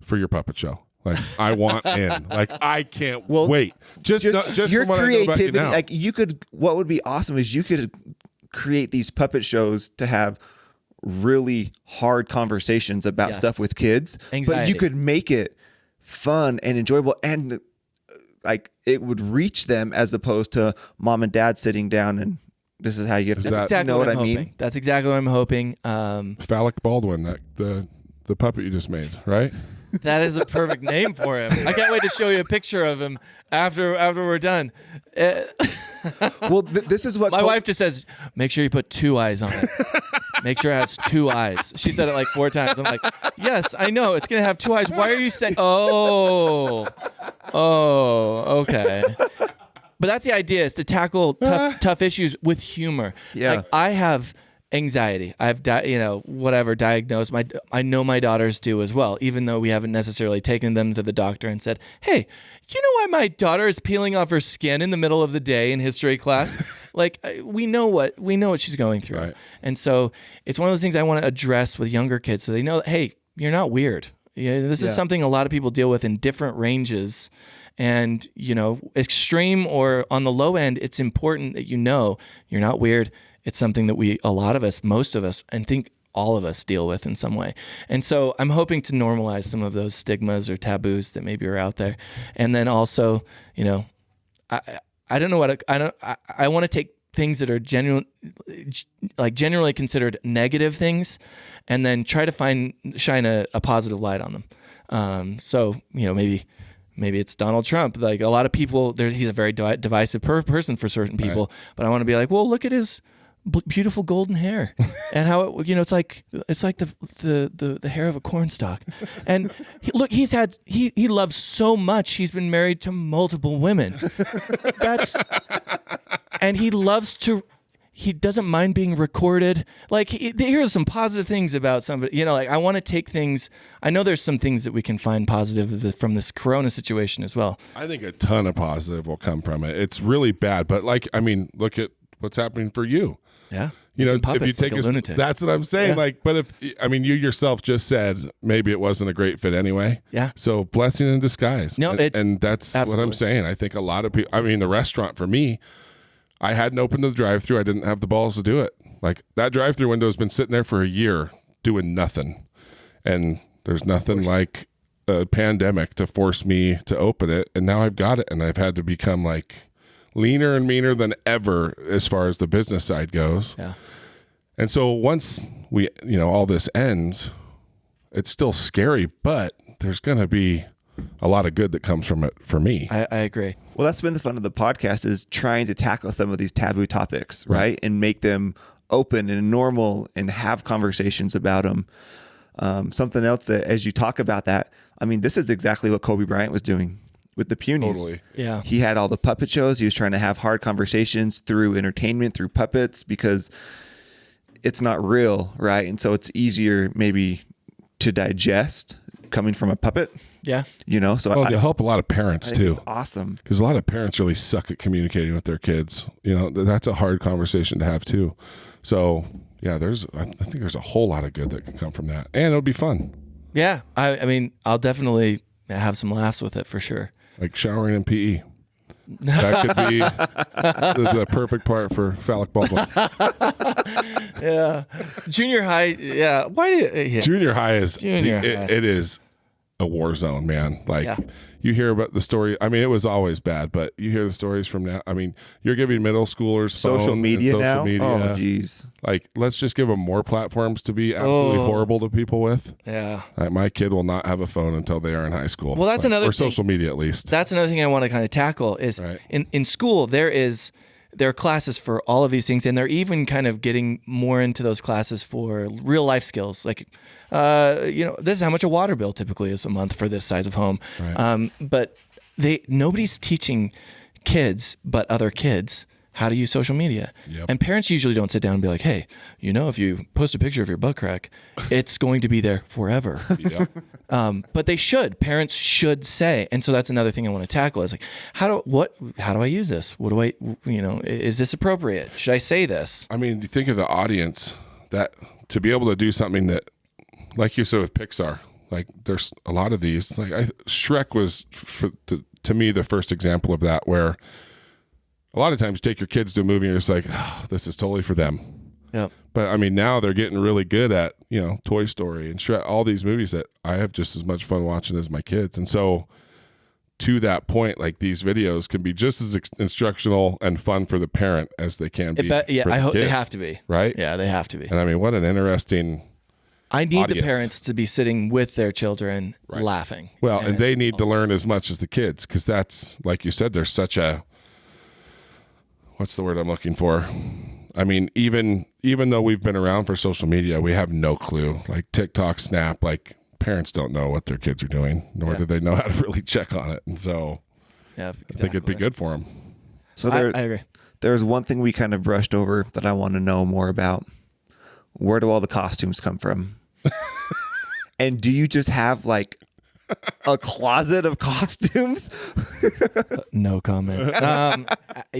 for your puppet show. Like I want in. Like I can't wait. Just your from what I know about you creativity, now. like you could. What would be awesome is you could create these puppet shows to have really hard conversations about Yeah. stuff with kids, but Anxiety. you could make it fun and enjoyable and like it would reach them as opposed to mom and dad sitting down and this is how you have to. That's exactly you know what I'm I mean? hoping. That's exactly what I'm hoping. Phallic Baldwin, that the puppet you just made, right? That is a perfect name for him. I can't wait to show you a picture of him after we're done. Well, this is what My wife just says, make sure you put 2 eyes on it. Make sure it has 2 eyes. She said it like 4 times. I'm like, yes, I know. It's going to have 2 eyes. Why are you saying, oh, okay. But that's the idea, is to tackle tough issues with humor. Yeah. Like, I have anxiety. I've whatever diagnosed. I know my daughters do as well, even though we haven't necessarily taken them to the doctor and said, hey, do you know why my daughter is peeling off her skin in the middle of the day in history class? Like, we know what she's going through. Right. And so it's one of those things I want to address with younger kids so they know that, hey, you're not weird. This is something a lot of people deal with in different ranges. And, extreme or on the low end, it's important that you're not weird. It's something that a lot of us, most of us, and think all of us deal with in some way. And so I'm hoping to normalize some of those stigmas or taboos that maybe are out there. And then also, I don't know I want to take things that are generally considered negative things and then try to shine a positive light on them. So, maybe it's Donald Trump. Like a lot of people, he's a very divisive person for certain people. Right. But I want to be like, well, look at his beautiful golden hair, and how it's like the hair of a cornstalk. And he loves so much. He's been married to multiple women. And he loves to. He doesn't mind being recorded. Like, here's some positive things about somebody. I want to take things. I know there's some things that we can find positive from this Corona situation as well. I think a ton of positive will come from it. It's really bad, but look at what's happening for you. Yeah. If you take a lunatic. That's what I'm saying. Yeah. But you yourself just said maybe it wasn't a great fit anyway. Yeah. So blessing in disguise. No, and that's absolutely what I'm saying. I think a lot of people, the restaurant for me, I hadn't opened the drive-thru. I didn't have the balls to do it. Like, that drive-thru window has been sitting there for a year doing nothing. And there's nothing like a pandemic to force me to open it. And now I've got it. And I've had to become like leaner and meaner than ever as far as the business side goes. Yeah. And so once we, all this ends, it's still scary, but there's going to be a lot of good that comes from it for me. I agree. Well, that's been the fun of the podcast, is trying to tackle some of these taboo topics, right? And make them open and normal and have conversations about them. Something else that, as you talk about that, this is exactly what Kobe Bryant was doing with the Punies. Totally. Yeah. He had all the puppet shows. He was trying to have hard conversations through entertainment, through puppets, because it's not real, right? And so it's easier maybe to digest coming from a puppet. Yeah. So it'll help a lot of parents too. It's awesome. Because a lot of parents really suck at communicating with their kids. That's a hard conversation to have too. So yeah, I think there's a whole lot of good that can come from that, and it'll be fun. Yeah. I'll definitely have some laughs with it for sure. Like showering in PE. That could be the perfect part for Phallic Baldwin. Yeah. Junior high. Yeah. Why do you? Yeah. Junior high is Junior high. It is a war zone, man. Like, you hear about the story. It was always bad, but you hear the stories from now. You're giving middle schoolers social media now. Oh, geez. Like, let's just give them more platforms to be absolutely horrible to people with. Yeah. My kid will not have a phone until they are in high school. Well, that's another or thing. social media at least. That's another thing I want to kind of tackle is in school there are classes for all of these things, and they're even kind of getting more into those classes for real life skills. Like, this is how much a water bill typically is a month for this size of home. Right. But nobody's teaching kids but other kids how to use social media. Yep. And parents usually don't sit down and be like, hey, if you post a picture of your butt crack, it's going to be there forever. Yep. But they should. Parents should say. And so that's another thing I want to tackle is like, how do I use this? What do I, is this appropriate? Should I say this? You think of the audience that to be able to do something that, like you said with Pixar, like there's a lot of these, like Shrek was to me the first example of that, where a lot of times you take your kids to a movie and you're just like, oh, this is totally for them. Yep. But now they're getting really good at, Toy Story and Shrek, all these movies that I have just as much fun watching as my kids. And so to that point, like these videos can be just as instructional and fun for the parent as they can be. For I the hope kid, they have to be. right? Yeah, they have to be. And I mean, what an interesting. I need audience. the parents to be sitting with their children laughing. Well, and they need to learn as much as the kids, because that's, like you said, there's such a, what's the word I'm looking for? I mean, even though we've been around for social media, we have no clue. Like TikTok, Snap, like parents don't know what their kids are doing, nor do they know how to really check on it. And so yeah, exactly. I think it'd be good for them. So I agree. There's one thing we kind of brushed over that I want to know more about. Where do all the costumes come from? And do you just have like a closet of costumes? No comment.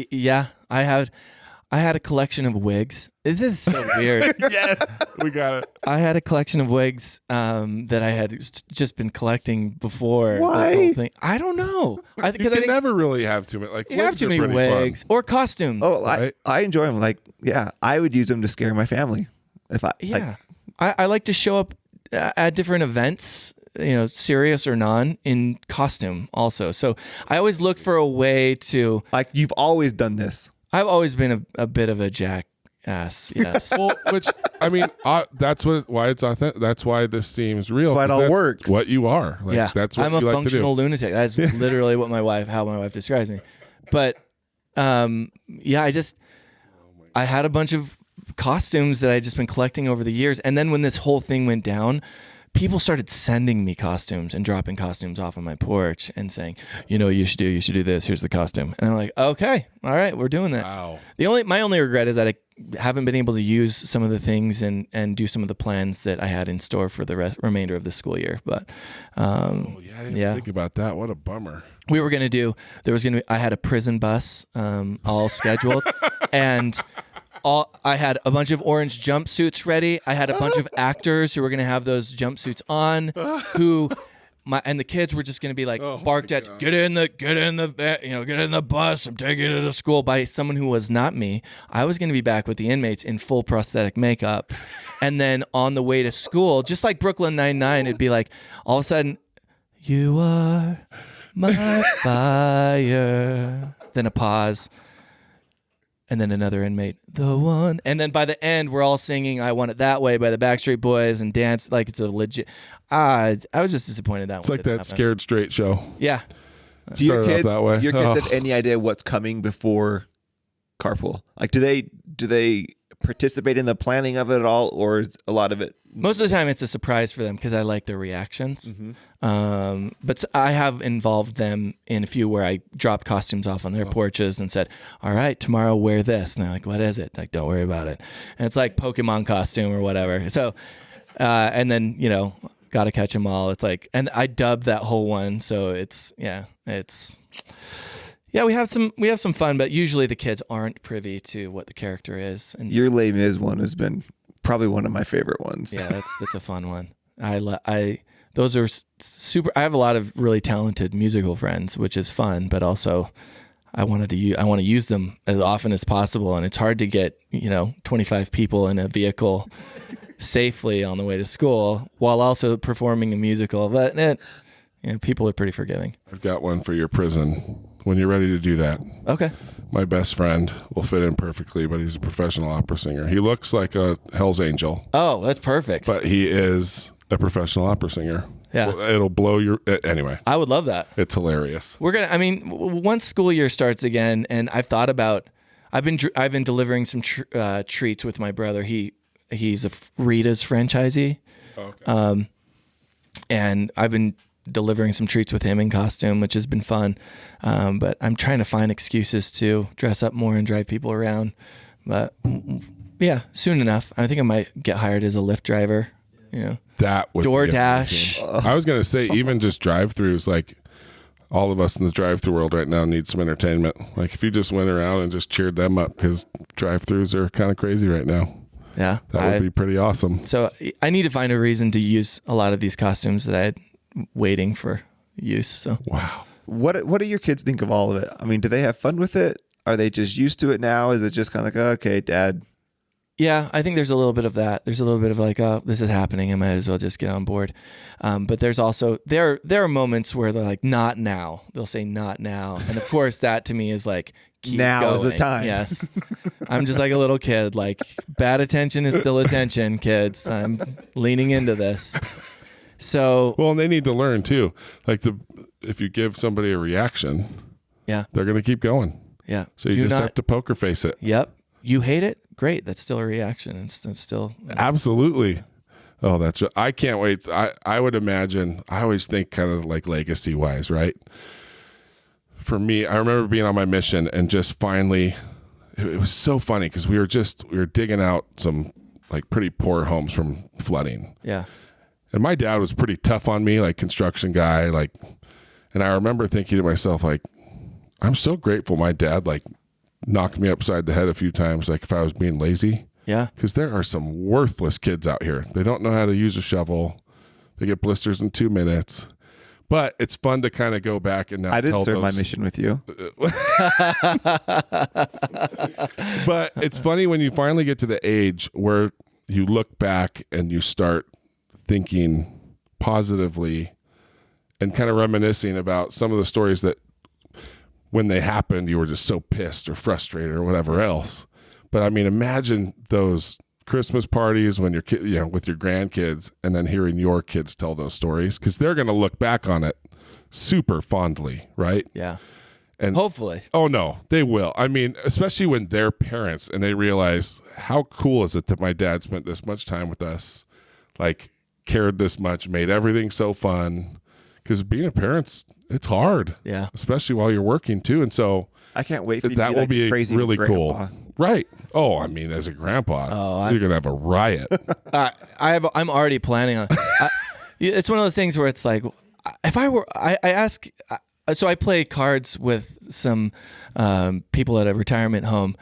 Yeah, I had a collection of wigs. This is so weird. Yes, we got it. I had a collection of wigs that I had just been collecting before Why? this whole thing. I don't know. I think never really have too many. Like, you have too many wigs or costumes. Oh, Right? I enjoy them. Like, yeah, I would use them to scare my family. If I I like to show up at different events, serious or non, in costume also. So I always look for a way to. like you've always done this. I've always been a bit of a jackass. Yes. Well, which I mean, that's why it's authentic. That's why this seems real. That's why it 'cause all works. What you are. Like, yeah, that's what I'm a you like functional to do. lunatic. That's literally what how my wife describes me. But I had a bunch of costumes that I just been collecting over the years, and then when this whole thing went down, people started sending me costumes and dropping costumes off on my porch and saying, you should do this. Here's the costume. And I'm like, okay, all right, we're doing that. Wow. My only regret is that I haven't been able to use some of the things and do some of the plans that I had in store for the remainder of the school year. But I didn't even think about that. What a bummer. we were going to do, I had a prison bus all scheduled and I had a bunch of orange jumpsuits ready. I had a bunch of actors who were going to have those jumpsuits on and the kids were just going to be like barked at, get in the bus. I'm taking you to school by someone who was not me. I was going to be back with the inmates in full prosthetic makeup. And then on the way to school, just like Brooklyn Nine-Nine, it'd be like, all of a sudden, you are my fire. Then a pause. And then another inmate, the one. And then by the end, we're all singing I Want It That Way by the Backstreet Boys and dance like it's a legit. I was just disappointed that It's like that Scared Straight show. Yeah. Do your Started off kids, that way. your kids have any idea what's coming before carpool? Like, do they participate in the planning of it at all, or is a lot of it? Most of the time, it's a surprise for them because I like their reactions. But I have involved them in a few where I dropped costumes off on their porches and said, all right, tomorrow wear this. And they're like, what is it? Like, don't worry about it. And it's like Pokemon costume or whatever. So, and then, got to catch them all. It's like, and I dubbed that whole one. So we have some fun, but usually the kids aren't privy to what the character is. And Your Les Mis one has been probably one of my favorite ones. yeah, that's a fun one. Those are super. I have a lot of really talented musical friends, which is fun, but also I want to use them as often as possible, and it's hard to get 25 people in a vehicle safely on the way to school while also performing a musical. But people are pretty forgiving. I've got one for your prison when you're ready to do that. Okay. My best friend will fit in perfectly, but he's a professional opera singer. He looks like a Hell's Angel, Oh, that's perfect. but he is a professional opera singer. Yeah. Well, it'll blow your... Anyway, I would love that. it's hilarious. Once school year starts again, and I've thought about, I've been delivering some treats with my brother. He's a Rita's franchisee. Okay. And I've been delivering some treats with him in costume, which has been fun. But I'm trying to find excuses to dress up more and drive people around. But yeah, soon enough. I think I might get hired as a Lyft driver. That would be DoorDash. amazing. I was going to say, even just drive-thrus, like all of us in the drive-thru world right now need some entertainment. Like if you just went around and just cheered them up, because drive-thrus are kind of crazy right now. Yeah. That would be pretty awesome. So I need to find a reason to use a lot of these costumes that I had waiting for use. So Wow. What do your kids think of all of it? I mean, do they have fun with it? Are they just used to it now? Is it just kind of like, okay, Dad Yeah, I think there's a little bit of that. There's a little bit of like, oh, this is happening. I might as well just get on board. But there's also there are moments where they're like, not now. They'll say not now, and of course that to me is like, keep Now is the going. time. Yes, I'm just like a little kid. Like bad attention is still attention, kids. I'm leaning into this. So Well, and they need to learn too. Like if you give somebody a reaction, yeah, they're going to keep going. yeah. So you just have to poker face it. Yep. You hate it? Great. That's still a reaction. It's still. Absolutely. Oh, that's right. I can't wait. I would imagine, I always think kind of like legacy wise, right? For me, I remember being on my mission and just finally, it was so funny because we were digging out some like pretty poor homes from flooding. Yeah. And my dad was pretty tough on me, like construction guy, like, and I remember thinking to myself, like, I'm so grateful my dad like knocked me upside the head a few times, like if I was being lazy. Yeah. Because there are some worthless kids out here. They don't know how to use a shovel. They get blisters in 2 minutes. But it's fun to kind of go back and now I did tell serve my those- mission with you. But it's funny when you finally get to the age where you look back and you start thinking positively and kind of reminiscing about some of the stories that when they happened, you were just so pissed or frustrated or whatever else. But I mean, imagine those Christmas parties when you're with your grandkids and then hearing your kids tell those stories because they're going to look back on it super fondly, right? Yeah. And Hopefully. oh no, they will. I mean, especially when they're parents and they realize how cool is it that my dad spent this much time with us, like cared this much, made everything so fun. Because being a parent's, it's hard. Yeah. Especially while you're working too. And so I can't wait for you that to be will like be crazy really with cool. Grandpa. Right. Oh, I mean, as a grandpa, you're going to have a riot. I'm already planning on. It's one of those things where it's like, if I were, I ask. So I play cards with some people at a retirement home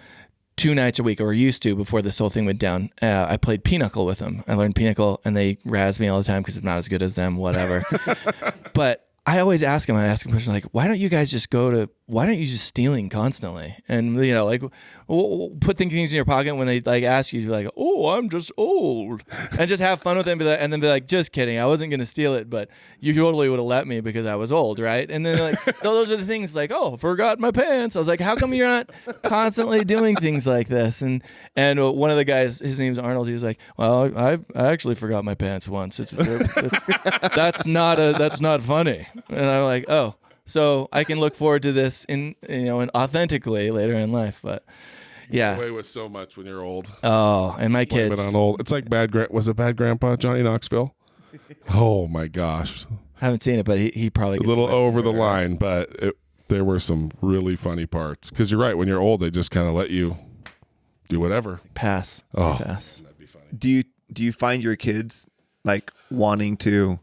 2 nights a week, or used to before this whole thing went down. I played Pinochle with them. I learned Pinochle, and they razz me all the time because I'm not as good as them. Whatever. But I always ask them. I ask them questions like, "Why don't you guys just why don't you just stealing constantly?" And like, put things in your pocket when they like ask you, like, "Oh, I'm just old," and just have fun with them, and then be like, "Just kidding. I wasn't gonna steal it, but you totally would have let me because I was old, right?" And then like, those are the things like, "Oh, forgot my pants." I was like, "How come you're not constantly doing things like this?" And one of the guys, his name's Arnold. He was like, "Well, I actually forgot my pants once. That's not funny." And I'm like, "Oh." So I can look forward to this and authentically later in life, but yeah. Away with so much when you're old. Oh, and my Blame kids. it on old. It's like was it Bad Grandpa Johnny Knoxville? Oh my gosh, Haven't seen it, but he probably a gets little away. over the line, but there were some really funny parts. Because you're right, when you're old, they just kind of let you do whatever. Pass. Oh, Pass. that'd be funny. Do you find your kids like wanting to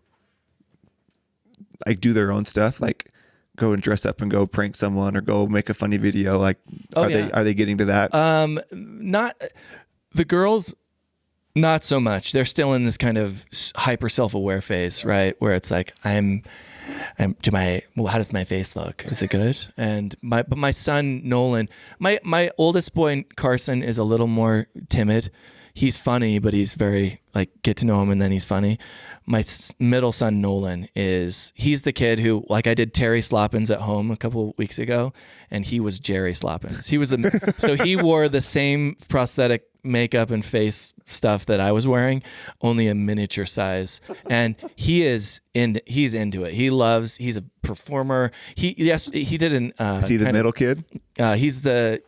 like do their own stuff, like go and dress up and go prank someone or go make a funny video? Like, Oh, are yeah. they getting to that? Not the girls. Not so much. They're still in this kind of hyper self-aware phase, right? Where it's like, how does my face look? Is it good? And my son Nolan, my oldest boy Carson is a little more timid. He's funny, but he's very like get to know him and then he's funny. My middle son Nolan he's the kid who, like, I did Terry Sloppins at home a couple weeks ago, and he was Jerry Sloppins. He was so he wore the same prosthetic makeup and face stuff that I was wearing, only a miniature size. And he's into it. He's a performer. He did an Is he the middle kid? he's the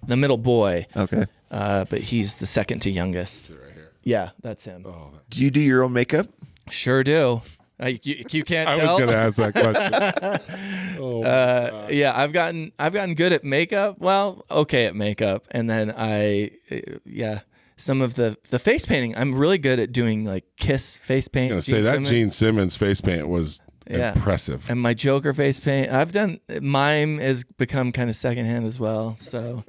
middle boy. Okay. But he's the second to youngest. Right here. Yeah, that's him. Oh, Do you do your own makeup? Sure do. You can't I tell. was going to ask that question. Oh, my God. Yeah, I've gotten good at makeup. Well, okay at makeup, and then some of the face painting. I'm really good at doing like Kiss face paint. I'm going to say that Gene Simmons face paint was impressive. And my Joker face paint. I've done mime has become kind of secondhand as well. So,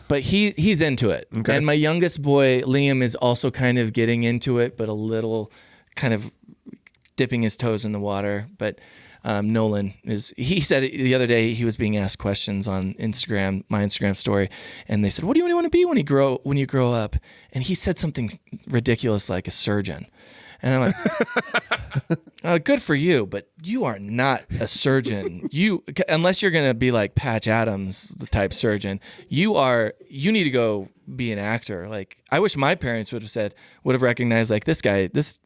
but he's into it. Okay. And my youngest boy Liam is also kind of getting into it, but a little kind of dipping his toes in the water. But Nolan he said the other day he was being asked questions on Instagram, my Instagram story, and they said, what do you want to be when you grow up? And he said something ridiculous like a surgeon. And I'm like, good for you, but you are not a surgeon. Unless you're going to be like Patch Adams, the type surgeon, you need to go be an actor. Like, I wish my parents would have recognized, like, this guy, this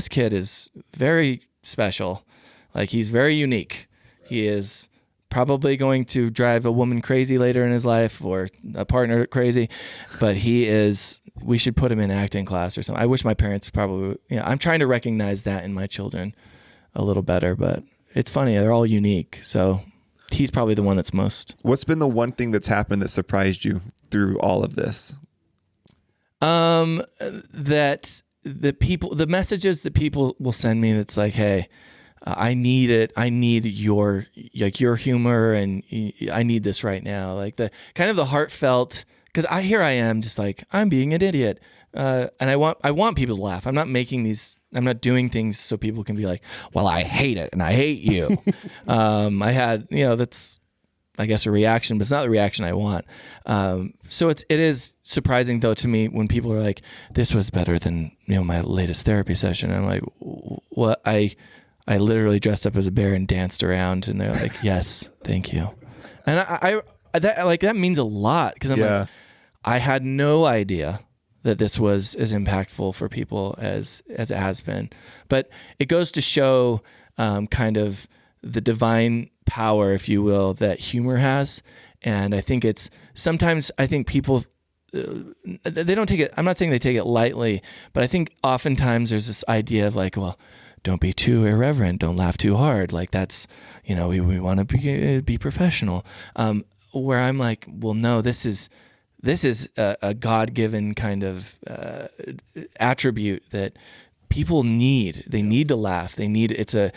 kid is very special. Like, he's very unique. He is probably going to drive a woman crazy later in his life, or a partner crazy, but we should put him in acting class or something. I wish my parents I'm trying to recognize that in my children a little better, but it's funny. They're all unique. So he's probably the one that's most. What's been the one thing that's happened that surprised you through all of this? That the messages that people will send me, that's like, hey, I need it. I need your humor, and I need this right now. Like the kind of the heartfelt, because I am just like, I'm being an idiot, and I want people to laugh. I'm not doing things so people can be like, well, I hate it and I hate you. I had, that's, I guess, a reaction, but it's not the reaction I want. So it is surprising though to me when people are like, this was better than my latest therapy session. I'm like, what? I literally dressed up as a bear and danced around, and they're like, yes, thank you. And that means a lot, because I'm like, I had no idea that this was as impactful for people as it has been. But it goes to show kind of the divine power, if you will, that humor has. And I think sometimes people, they don't take it, I'm not saying they take it lightly, but I think oftentimes there's this idea of like, well, don't be too irreverent, don't laugh too hard. Like that's, we want to be professional. Where I'm like, well, no, this is a God-given kind of attribute that people need. They need to laugh. They need, it's a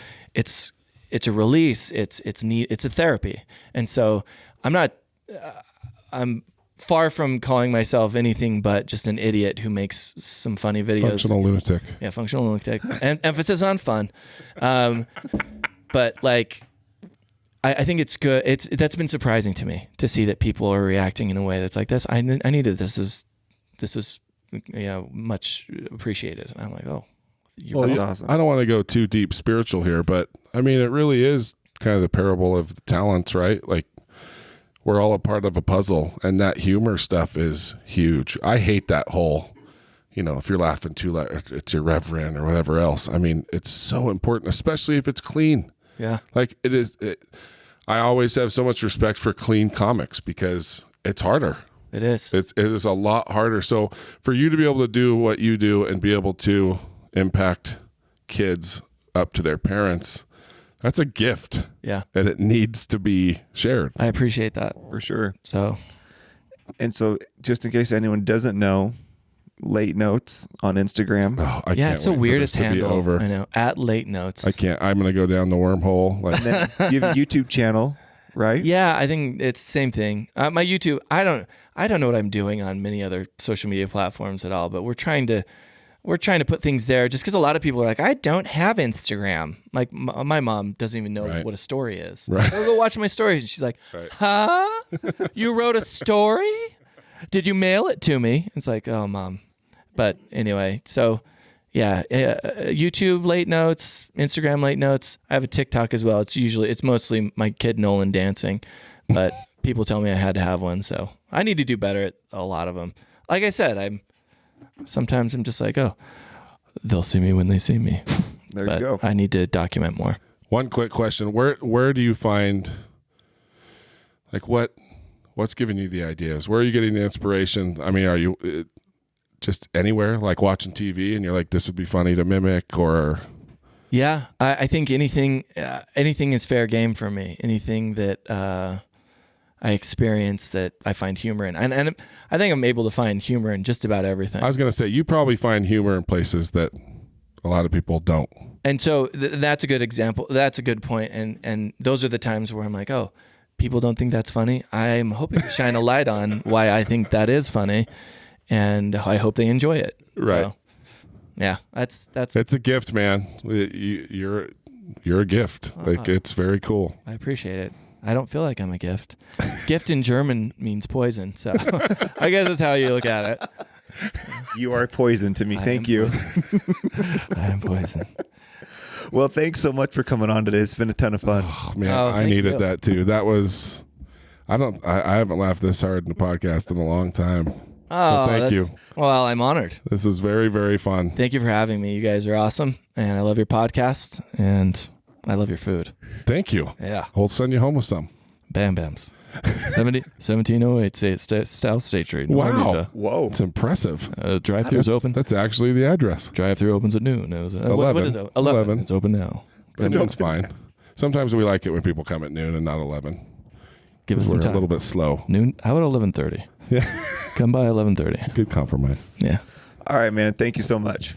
release. It's a therapy. And so I'm far from calling myself anything but just an idiot who makes some funny videos. Functional lunatic. Yeah, functional lunatic. And emphasis on fun. But like, I think it's good. That's been surprising to me to see that people are reacting in a way that's like this. I needed this. This is much appreciated. And I'm like, oh, That's awesome. I don't want to go too deep spiritual here, but I mean, it really is kind of the parable of the talents, right? Like, we're all a part of a puzzle, and that humor stuff is huge. I hate that whole, if you're laughing too loud, it's irreverent or whatever else. I mean, it's so important, especially if it's clean. Yeah. Like it is. I always have so much respect for clean comics because it's harder. It is. It is a lot harder. So for you to be able to do what you do and be able to impact kids up to their parents, that's a gift. Yeah. And it needs to be shared. I appreciate that. For sure. So just in case anyone doesn't know, Late Notes on Instagram. Oh, I yeah, can't it's the wait for weirdest this to be handle. over. I know. At Late Notes. I can't. I'm going to go down the wormhole. Like, And then you have a YouTube channel, right? Yeah, I think it's the same thing. My YouTube, I don't know what I'm doing on many other social media platforms at all, but we're trying to put things there just because a lot of people are like, I don't have Instagram. Like my mom doesn't even know what a story is. Right. I'll go watch my stories. And she's like, huh? You wrote a story? Did you mail it to me? It's like, oh, Mom. But anyway, so yeah, YouTube Late Notes, Instagram Late Notes. I have a TikTok as well. It's mostly my kid Nolan dancing, but people tell me I had to have one. So I need to do better at a lot of them. Like I said, sometimes I'm just like, oh, they'll see me when they see me. There But you go. I need to document more. one quick question: Where do you find, like, what's giving you the ideas? Where are you getting the inspiration? I mean, are you just anywhere, like watching TV, and you're like, this would be funny to mimic, or? Yeah, I think anything is fair game for me. Anything that I experience that I find humor in, and I think I'm able to find humor in just about everything. I was going to say, you probably find humor in places that a lot of people don't. And so that's a good example. That's a good point. And those are the times where I'm like, oh, people don't think that's funny. I'm hoping to shine a light on why I think that is funny, and I hope they enjoy it. Right. So, yeah, that's It's a gift, man. you're a gift. Like, it's very cool. I appreciate it. I don't feel like I'm a gift. Gift in German means poison, so I guess that's how you look at it. You are poison to me. Thank you. I am poison. Well, thanks so much for coming on today. It's been a ton of fun. Oh, man, Oh, I thank needed you. that too. That was, I haven't laughed this hard in a podcast in a long time. Oh, thank you. Well, I'm honored. This is very, very fun. Thank you for having me. You guys are awesome, and I love your podcast, and I love your food. Thank you. Yeah. We'll send you home with some. Bam Bams. 1708 South State Street. Wow. Normandy. Whoa. It's impressive. Drive-thru's open. That's actually the address. Drive-thru opens at noon. What is it? 11. 11. It's open now. But it's fine. Sometimes we like it when people come at noon and not 11. Give us We're some a time. little bit slow. Noon? How about 11:30? Yeah. Come by 11:30. Good compromise. Yeah. All right, man. Thank you so much.